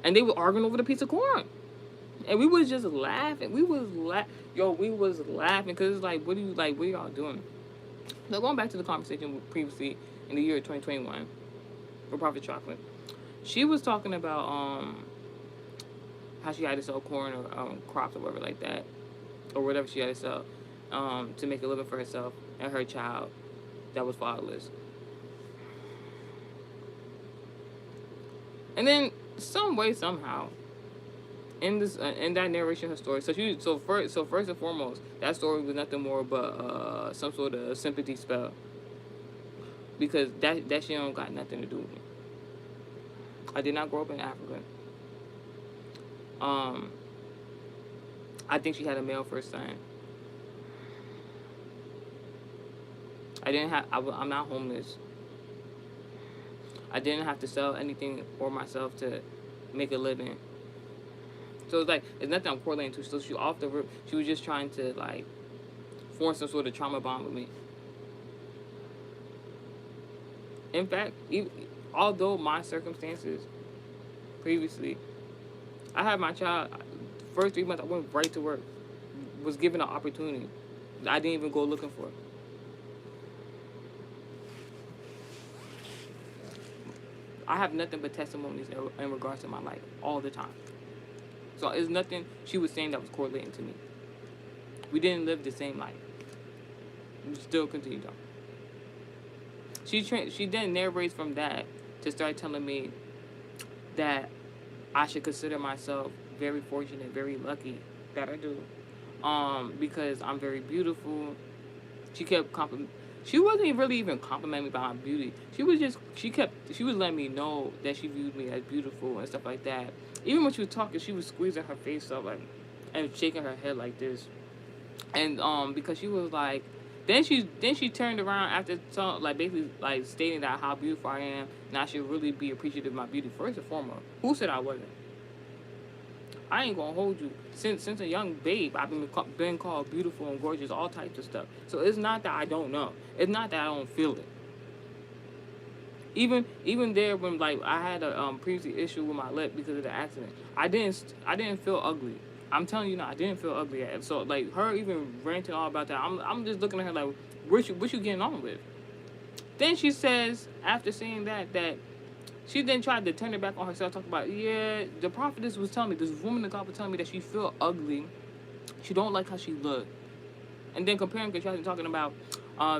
and they were arguing over the piece of corn. And we was just laughing. We was laughing because it's like, what are y'all doing? So going back to the conversation previously in the year 2021 for Prophet Chocolate, she was talking about how she had to sell corn or crops or whatever like that, or whatever she had to sell to make a living for herself and her child that was fatherless. And then some way somehow, in that narration of her story, so first and foremost, that story was nothing more but some sort of sympathy spell, because that shit don't got nothing to do with me. I did not grow up in Africa. I think she had a male first son. I'm not homeless. I didn't have to sell anything for myself to make a living. So it's like, it's nothing I'm correlating to. So she off the rip, she was just trying to like form some sort of trauma bond with me. In fact, although my circumstances previously, I had my child, first 3 months I went right to work, was given an opportunity I didn't even go looking for. I have nothing but testimonies in regards to my life all the time. So it's nothing she was saying that was correlating to me. We didn't live the same life. We still continued on. She then narrates from that to start telling me that I should consider myself very fortunate, very lucky that I do, because I'm very beautiful. She wasn't really even complimenting me about my beauty. She was letting me know that she viewed me as beautiful and stuff like that. Even when she was talking, she was squeezing her face up like and shaking her head like this. And because she was like, then she turned around after basically like stating that how beautiful I am and I should really be appreciative of my beauty first and foremost. Who said I wasn't? I ain't gonna hold you. Since a young babe, I've been called beautiful and gorgeous, all types of stuff. So it's not that I don't know. It's not that I don't feel it. Even there when like I had a previous issue with my lip because of the accident, I didn't feel ugly. I'm telling you now, I didn't feel ugly. So like her even ranting all about that, I'm just looking at her like, what you getting on with? Then she says after saying that She then tried to turn it back on herself, talk about, yeah, the prophetess was telling me, this woman of God was telling me that she feel ugly. She don't like how she look. And then comparing, contrasting, talking about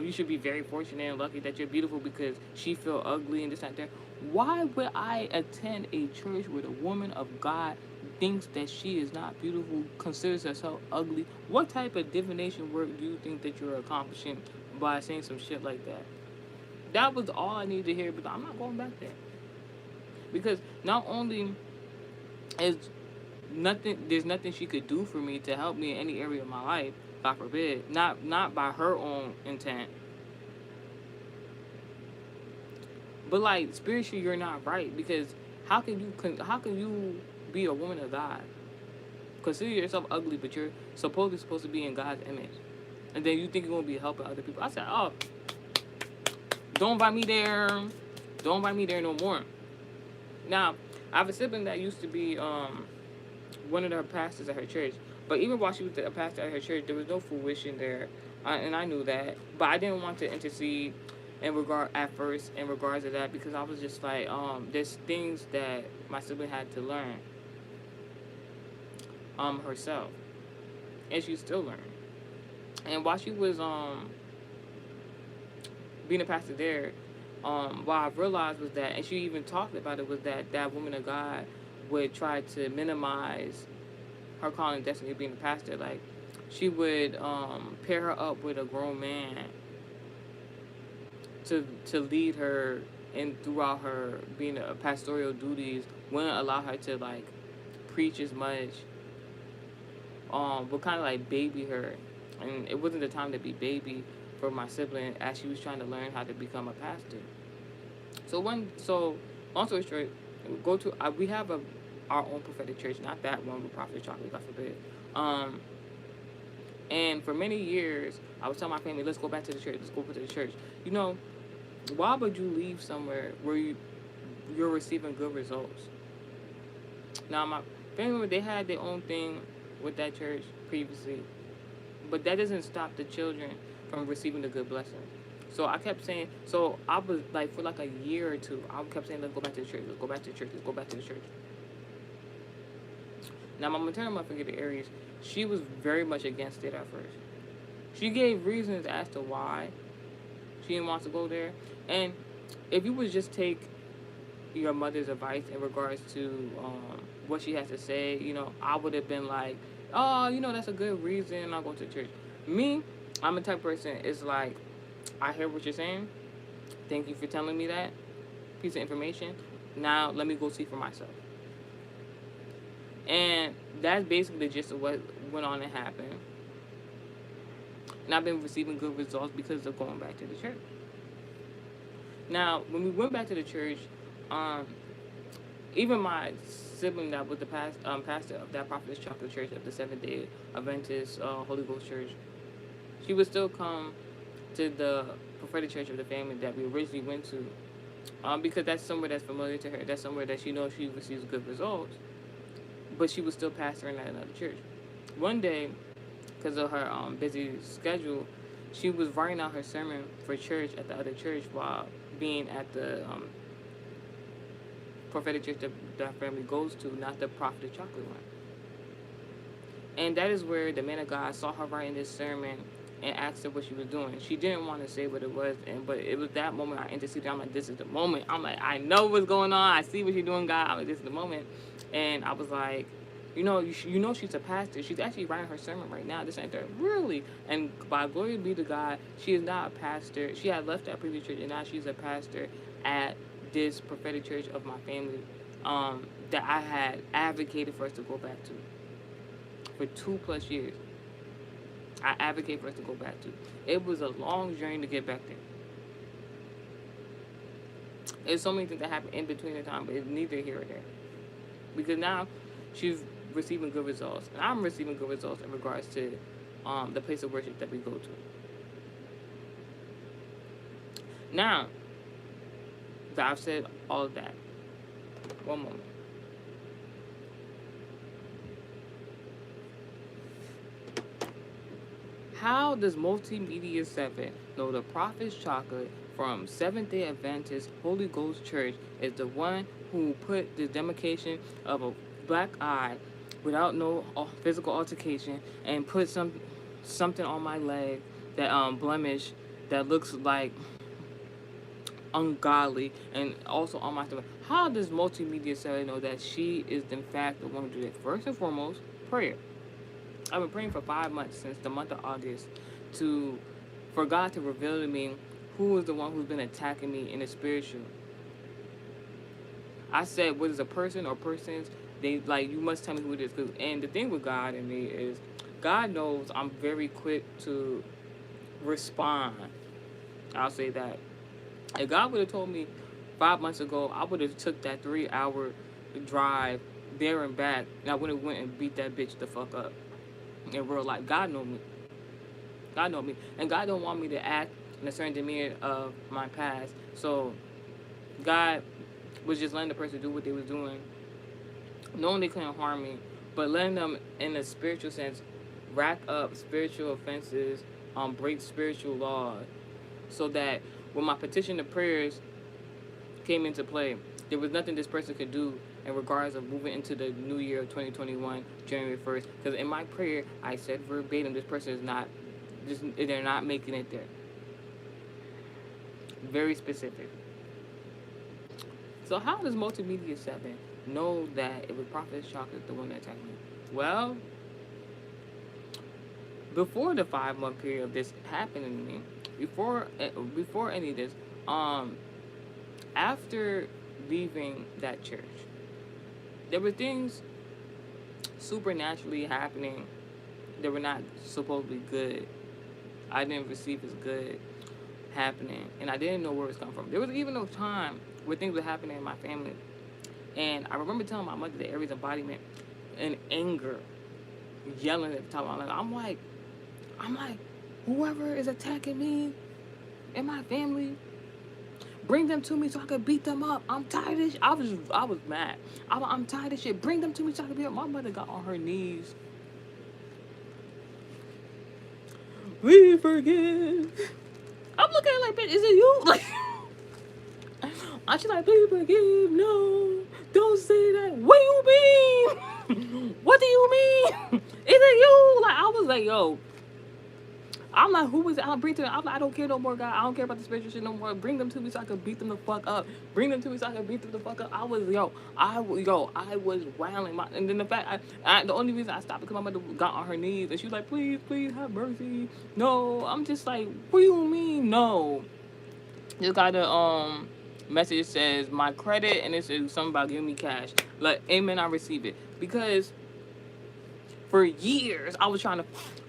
you should be very fortunate and lucky that you're beautiful because she feel ugly and this and that. Why would I attend a church where the woman of God thinks that she is not beautiful, considers herself ugly? What type of divination work do you think that you're accomplishing by saying some shit like that? That was all I needed to hear, but I'm not going back there. Because not only is there's nothing she could do for me to help me in any area of my life, God forbid, not by her own intent, but like spiritually you're not right, because how can you be a woman of God, consider yourself ugly, but you're supposed to be in God's image, and then you think you're gonna be helping other people? I said, oh, don't invite me there, don't invite me there no more. Now I have a sibling that used to be one of the pastors at her church. But even while she was a pastor at her church, there was no fruition there, and I knew that. But I didn't want to intercede at first in regards to that, because I was just like, there's things that my sibling had to learn herself, and she's still learning. And while she was being a pastor there, what I realized was that, and she even talked about it, was that that woman of God would try to minimize her calling destiny of being a pastor. Like, she would pair her up with a grown man to lead her in throughout her being a pastoral duties. Wouldn't allow her to like preach as much. Would kind of like baby her, and it wasn't the time to be baby for my sibling as she was trying to learn how to become a pastor. So long story short, we have our own prophetic church, not that one with Prophet Chocolate, God forbid. And for many years, I was telling my family, let's go back to the church. Let's go back to the church. You know, why would you leave somewhere where you're receiving good results? Now, my family, they had their own thing with that church previously, but that doesn't stop the children from receiving the good blessing. So I kept saying, so I was like, for like a year or two, I kept saying, let's go back to the church, let's go back to the church, let's go back to the church. Now, my maternal mother, the Aries, she was very much against it at first. She gave reasons as to why she didn't want to go there. And if you would just take your mother's advice in regards to what she has to say, you know, I would have been like, oh, you know, that's a good reason I'll go to church. Me, I'm the type of person, it's like, I hear what you're saying. Thank you for telling me that piece of information. Now, let me go see for myself. And that's basically the gist of what went on and happened. And I've been receiving good results because of going back to the church. Now, when we went back to the church, even my sibling that was the pastor of that Prophetess Chocolate Church of the Seventh-day Adventist Holy Ghost Church, she would still come to the prophetic church of the family that we originally went to, because that's somewhere that's familiar to her. That's somewhere that she knows she receives good results. But she was still pastoring at another church. One day, because of her busy schedule, she was writing out her sermon for church at the other church while being at the prophetic church that family goes to, not the Prophet Chocolate one. And that is where the man of God saw her writing this sermon and asked her what she was doing. She didn't want to say what it was, but it was that moment I interceded. I'm like, this is the moment. I'm like, I know what's going on. I see what you're doing, God. I'm like, this is the moment. And I was like, you know she's a pastor. She's actually writing her sermon right now. This ain't there. Really? And by glory be to God, she is not a pastor. She had left that previous church, and now she's a pastor at this prophetic church of my family that I had advocated for us to go back to for 2+ years. I advocate for us to go back to. It was a long journey to get back there. There's so many things that happened in between the time, but it's neither here or there. Because now she's receiving good results, and I'm receiving good results in regards to the place of worship that we go to. Now that I've said all of that, one moment. How does Multimedia 7 know the Prophet's Chocolate from Seventh day Adventist Holy Ghost Church is the one who put the demarcation of a black eye without no physical altercation and put something on my leg that blemish that looks like ungodly and also on my stomach? How does Multimedia 7 know that she is in fact the one who did it? First and foremost, prayer. I've been praying for 5 months since the month of August for God to reveal to me who is the one who's been attacking me in the spiritual. I said, what is a person or persons? They like, you must tell me who it is. And the thing with God and me is, God knows I'm very quick to respond. I'll say that. If God would have told me 5 months ago, I would have took that 3-hour drive there and back, and I would have went and beat that bitch the fuck up. In real life, God know me. God know me, and God don't want me to act in a certain demeanor of my past. So God was just letting the person do what they was doing, knowing they couldn't harm me, but letting them, in a spiritual sense, rack up spiritual offenses, break spiritual laws, so that when my petition of prayers came into play, there was nothing this person could do in regards of moving into the new year of 2021, January 1st. Because in my prayer, I said verbatim, this person is not, they're not making it there. Very specific. So how does Multimedia 7 know that it was Prophet's Chocolate the one that attacked me? Well, before the 5-month period of this happening to me, before any of this, after leaving that church, there were things supernaturally happening that were not supposed to be good. I didn't receive as good happening, and I didn't know where it was coming from. There was even a time where things were happening in my family, and I remember telling my mother the Aries embodiment in anger, yelling at the top of my lungs. I'm like, whoever is attacking me and my family, bring them to me so I could beat them up. I'm tired of this shit. I was mad. I'm tired of shit. Bring them to me so I could beat them up. My mother got on her knees. We forgive. I'm looking at her like, bitch, is it you? Like, and she's like, please forgive. No, don't say that. What do you mean? What do you mean? Is it you? Like, I was like, yo. I'm like, who is it? I'll bring to them. I'm like, I don't care no more, God. I don't care about the spiritual shit no more. Bring them to me so I can beat them the fuck up. Bring them to me so I can beat them the fuck up. I was wailing. And then the fact, the only reason I stopped because my mother got on her knees and she was like, please, please have mercy. No, I'm just like, what do you mean? No. Just got a message says my credit, and it says something about giving me cash. Like, amen, I receive it. Because for years I was trying to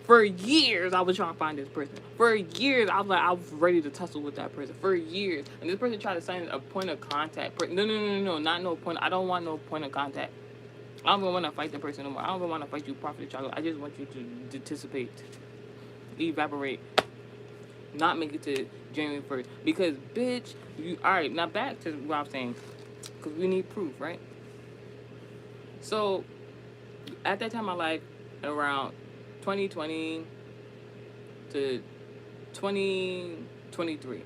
find this person. For years, I was ready to tussle with that person. For years. And this person tried to sign a point of contact. No, not no point. I don't want no point of contact. I don't even want to fight the person no more. I don't even want to fight you, Prophet Chocolate. I just want you to dissipate, evaporate, not make it to January 1st. Because, bitch, alright, now back to what I'm saying. Because we need proof, right? So, at that time in my life, around 2020 to 2023,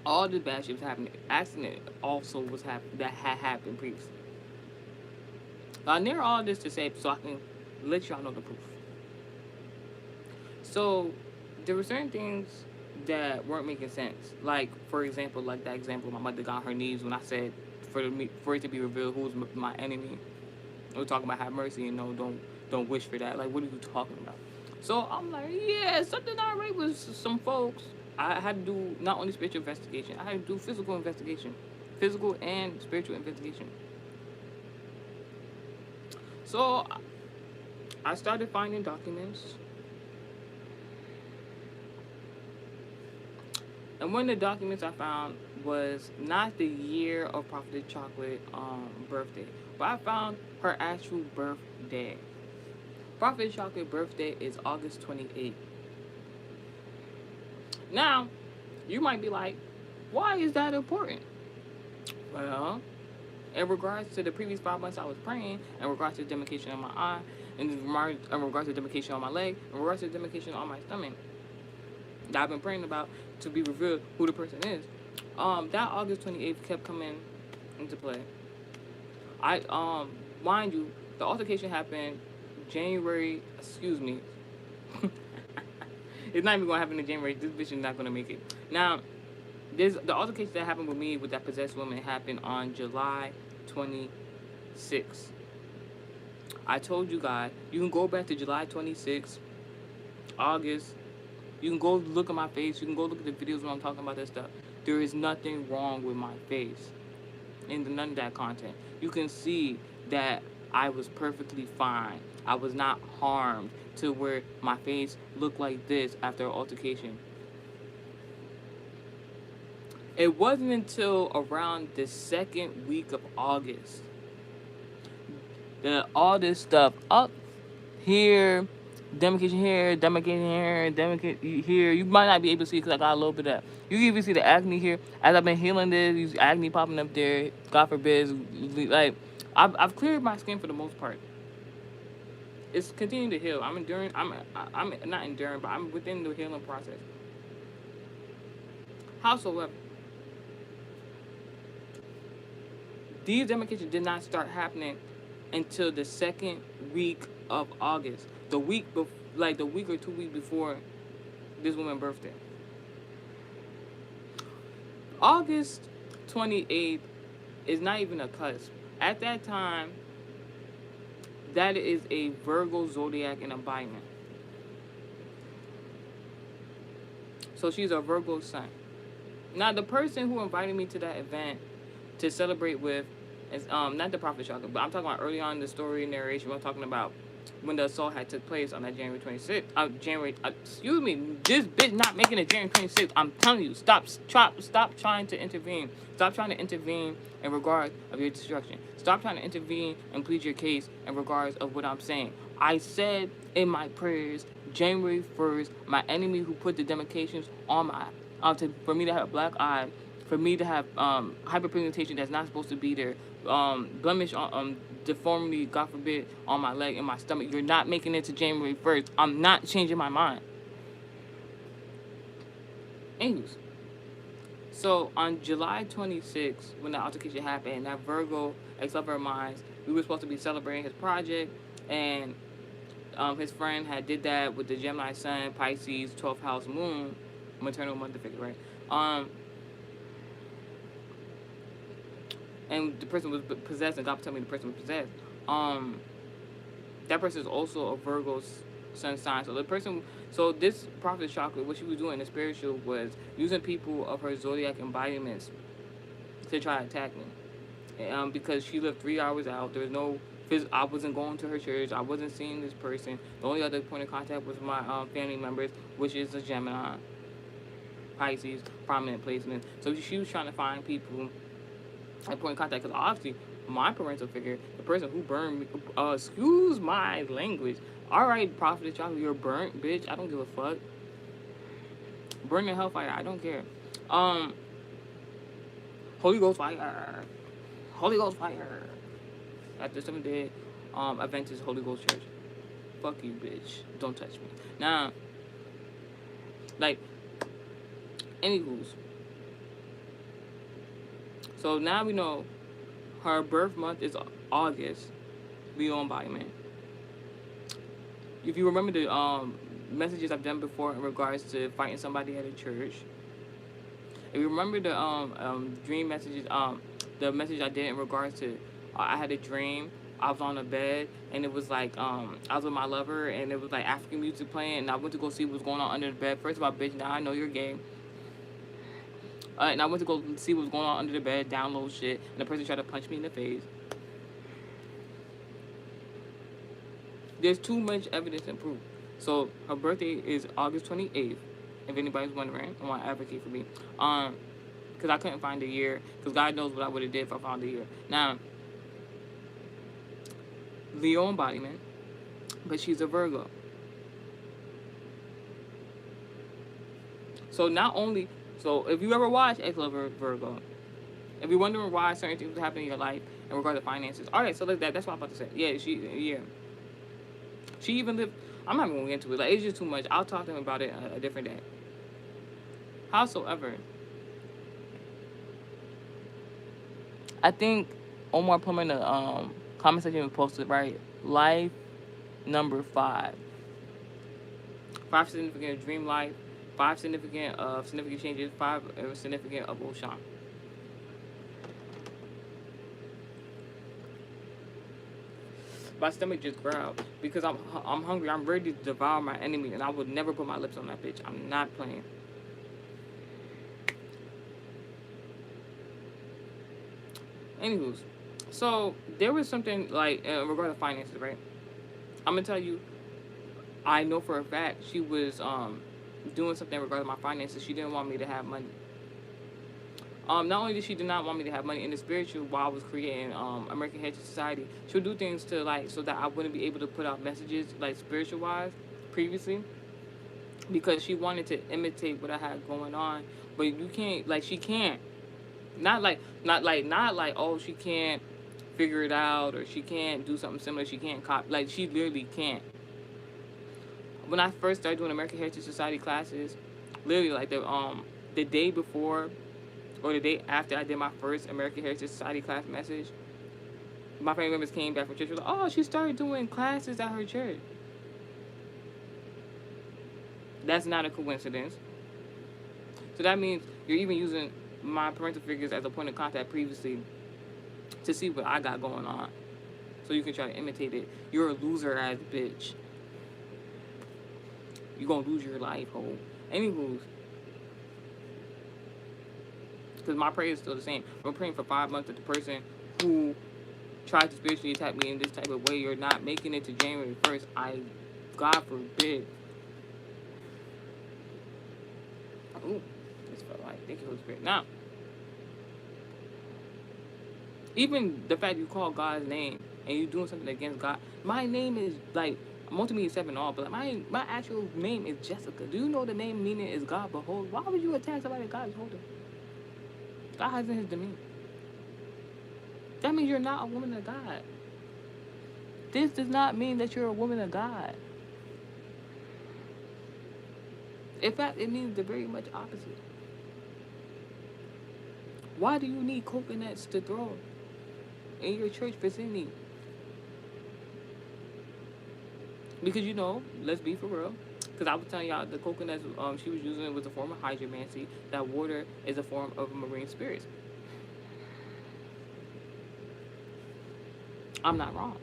all the bad shit was happening. Accident also was that had happened previously. I narrow all this to say so I can let y'all know the proof. So there were certain things that weren't making sense. Like, for example, like that example, my mother got on her knees when I said for it to be revealed who was my enemy. We're talking about have mercy and no, don't wish for that. Like, what are you talking about? So I'm like, yeah, something not right with some folks. I had to do not only spiritual investigation, I had to do physical investigation. Physical and spiritual investigation. So I started finding documents. And one of the documents I found was not the year of Prophet Chocolate birthday, but I found her actual birthday. Prophet Chocolate birthday is August 28th. Now, you might be like, why is that important? Well, in regards to the previous 5 months I was praying, in regards to the demarcation of my eye, in regards to demarcation on my leg, in regards to demarcation on my stomach, that I've been praying about to be revealed who the person is. That August 28th kept coming into play. Mind you, the altercation happened January. Excuse me. It's not even gonna happen in January. This bitch is not gonna make it. Now, the altercation that happened with me with that possessed woman happened on July 26th. I told you guys, you can go back to July 26th, August. You can go look at my face. You can go look at the videos when I'm talking about this stuff. There is nothing wrong with my face in none of that content. You can see that I was perfectly fine. I was not harmed to where my face looked like this after an altercation. It wasn't until around the second week of August that all this stuff up here, demarcation here, demarcation here, demarcation here. You might not be able to see because I got a little bit of that. You can even see the acne here. As I've been healing this, these acne popping up there. God forbid, like I've cleared my skin for the most part. It's continuing to heal. I'm enduring. I'm not enduring, but I'm within the healing process. Howsoever, these demarcations did not start happening until the second week of August. The week the week or 2 weeks before this woman's birthday. August 28th is not even a cusp. At that time, that is a Virgo zodiac in embodiment. So she's a Virgo sun. Now, the person who invited me to that event to celebrate with is not the Prophet Chocolate, but I'm talking about early on in the story narration. I'm talking about when the assault had took place on that January 26th. Excuse me, this bitch not making it January 26th. I'm telling you, stop trying to intervene. Stop trying to intervene in regards of your destruction. Stop trying to intervene and plead your case in regards of what I'm saying. I said in my prayers, January 1st, my enemy who put the demarcations on my, for me to have a black eye, for me to have hyperpigmentation that's not supposed to be there, blemish on deformity, God forbid, on my leg and my stomach. You're not making it to January 1st. I'm not changing my mind. Anyways, so on July 26th, when the altercation happened, that Virgo ex-lover of mine, we were supposed to be celebrating his project, and his friend had did that with the Gemini Sun, Pisces, 12th house moon, maternal mother figure, right? And the person was possessed, and God told me the person was possessed. That person is also a Virgo sun sign. So this Prophet Chocolate, what she was doing in the spiritual was using people of her zodiac embodiments to try to attack me. Because she lived 3 hours out, there was no. I wasn't going to her church. I wasn't seeing this person. The only other point of contact was my family members, which is a Gemini, Pisces, prominent placement. So she was trying to find people at point of contact, because obviously my parental figure, the person who burned me, excuse my language. All right, Prophet Chocolate, you're burnt, bitch. I don't give a fuck. Burn in hellfire. I don't care. Holy Ghost fire. Holy Ghost fire. At the 7th-day Adventist Holy Ghost Church. Fuck you, bitch. Don't touch me. Now, like, anywho's. So now we know her birth month is August, Leo embodiment. If you remember the messages I've done before in regards to fighting somebody at a church, if you remember the dream messages, the message I did in regards to, I had a dream. I was on a bed, and it was like I was with my lover, and it was like African music playing, and I went to go see what was going on under the bed. First of all, bitch, now I know you're gay. And I went to go see what was going on under the bed, download shit, and the person tried to punch me in the face. There's too much evidence and proof. So her birthday is August 28th. If anybody's wondering, I want to advocate for me. Because I couldn't find the year. Because God knows what I would have did if I found the year. Now, Leo embodiment, but she's a Virgo. So not only... So if you ever watch Ex-Lover Virgo, if you're wondering why certain things happen in your life in regard to finances, all right, so that's what I'm about to say. Yeah, She even lived. I'm not even going to get into it. Like, it's just too much. I'll talk to him about it a different day. Howsoever, I think Omar Plummer in the comment section posted, right? Life number 5. 5 significant of dream life. 5 significant of significant changes. 5 significant of Oshan. My stomach just growled because I'm hungry. I'm ready to devour my enemy, and I would never put my lips on that bitch. I'm not playing. Anywho, so there was something like regarding finances, right? I'm gonna tell you, I know for a fact she was doing something regarding my finances. She didn't want me to have money. Not only did she not want me to have money in the spiritual while I was creating American Heritage Society, she would do things to like so that I wouldn't be able to put out messages like spiritual wise previously, because she wanted to imitate what I had going on. But you can't, like, she can't. Not like oh, she can't figure it out, or she can't do something similar. She can't copy. Like, she literally can't. When I first started doing American Heritage Society classes, literally like the day before or the day after I did my first American Heritage Society class message, my family members came back from church. Was like, oh, she started doing classes at her church. That's not a coincidence. So that means you're even using my parental figures as a point of contact previously to see what I got going on, so you can try to imitate it. You're a loser ass bitch. You're gonna lose your life, ho. Anywho's, because my prayer is still the same. I'm praying for 5 months that the person who tried to spiritually attack me in this type of way, you're not making it to January 1st. God forbid. Ooh, this felt like, thank you, Holy Spirit. Now, even the fact you call God's name and you doing something against God, my name is like multi is 7 all, but like my actual name is Jessica. Do you know the name meaning is God behold? Why would you attack somebody that God is holding? God has in his demeanor. That means you're not a woman of God. This does not mean that you're a woman of God. In fact, it means the very much opposite. Why do you need coconuts to throw in your church vicinity? Because, you know, let's be for real. Because I was telling y'all, the coconuts she was using was a form of hydromancy. That water is a form of marine spirits. I'm not wrong.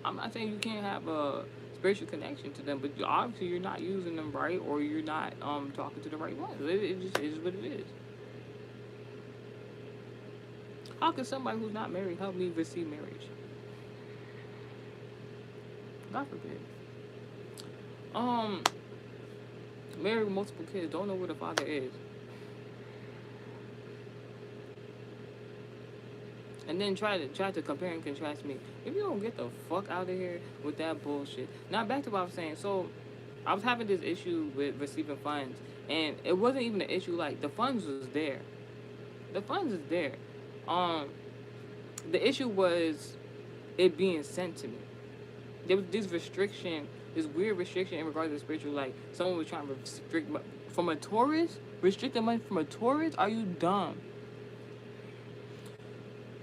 I'm not saying you can't have a spiritual connection to them, but obviously you're not using them right, or you're not talking to the right ones. It just is what it is. How can somebody who's not married help me receive marriage? God forbid. Married with multiple kids, don't know where the father is. And then try to compare and contrast me. If you don't get the fuck out of here with that bullshit. Now back to what I was saying. So I was having this issue with receiving funds, and it wasn't even an issue. Like, the funds was there. The funds is there. The issue was it being sent to me. There was this restriction, this weird restriction in regards to spiritual. Like, someone was trying to restrict from a tourist, restrict the money from a tourist. Are you dumb?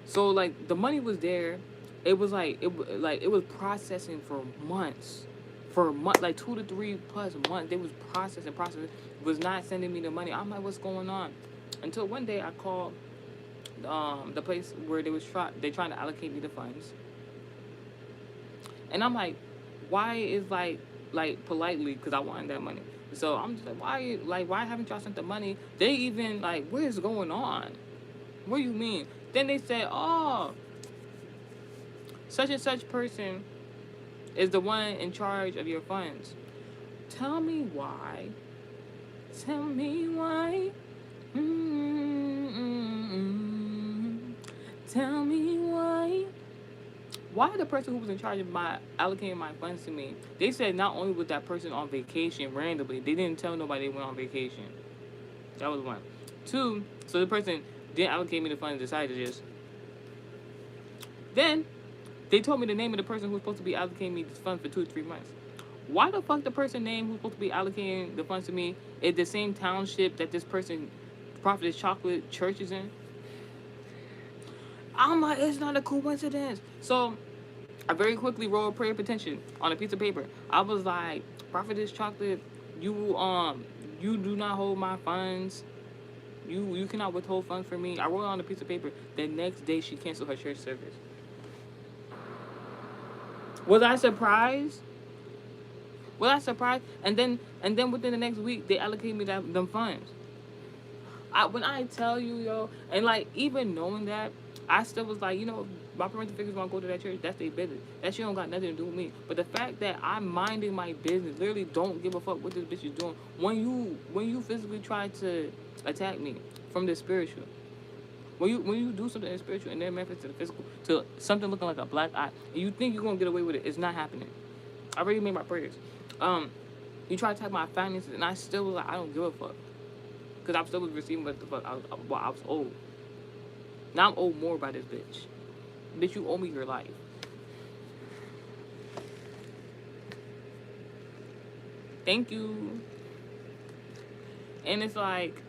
So like the money was there. It was like it was processing for months. For a month, like 2 to 3 plus months, they was processing, was not sending me the money. I'm like, what's going on? Until one day I called the place where they trying to allocate me the funds. And I'm like, why is like politely, because I wanted that money. So I'm just like, why haven't y'all sent the money? They even like, what is going on? What do you mean? Then they said, oh, such and such person is the one in charge of your funds. Tell me why. Tell me why. Tell me why. Why the person who was in charge of allocating my funds to me, they said not only was that person on vacation randomly, they didn't tell nobody they went on vacation. That was 1. 2, so the person didn't allocate me the funds, decided to just. Then They told me the name of the person who's supposed to be allocating me this fund for 2 to 3 months. Why the fuck the person name who's supposed to be allocating the funds to me is the same township that this person, Prophetess Chocolate Church, is in? I'm like, it's not a coincidence. So I very quickly wrote a prayer petition on a piece of paper. I was like, Prophetess Chocolate, you do not hold my funds. You cannot withhold funds from me. I wrote it on a piece of paper. The next day she canceled her church service. Was I surprised? Was I surprised? And then within the next week they allocated me them funds. When I tell you, yo, and like even knowing that, I still was like, my parental figures want to go to that church. That's their business. That shit don't got nothing to do with me. But the fact that I'm minding my business, literally don't give a fuck what this bitch is doing. When you physically try to attack me from the spiritual, when you do something in the spiritual and then manifest to the physical, to something looking like a black eye, and you think you're gonna get away with it, it's not happening. I already made my prayers. You try to attack my finances, and I still was like, I don't give a fuck. Because I'm still receiving what the fuck I was owed. Now I'm owed more by this bitch. Bitch, you owe me your life. Thank you. And it's like,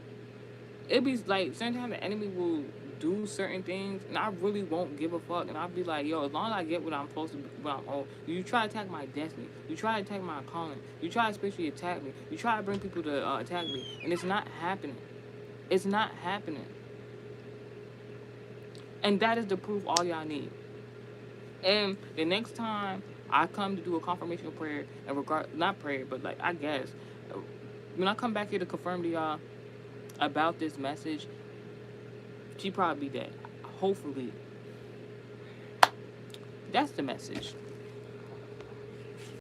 it be like, sometimes the enemy will do certain things, and I really won't give a fuck. And I'll be like, yo, as long as I get what I'm supposed to, what I'm owed. You try to attack my destiny. You try to attack my calling. You try to especially attack me. You try to bring people to attack me. And it's not happening. It's not happening. And that is the proof all y'all need. And the next time I come to do a confirmation prayer, and not prayer, but like, I guess, when I come back here to confirm to y'all about this message, she probably be dead. Hopefully. That's the message.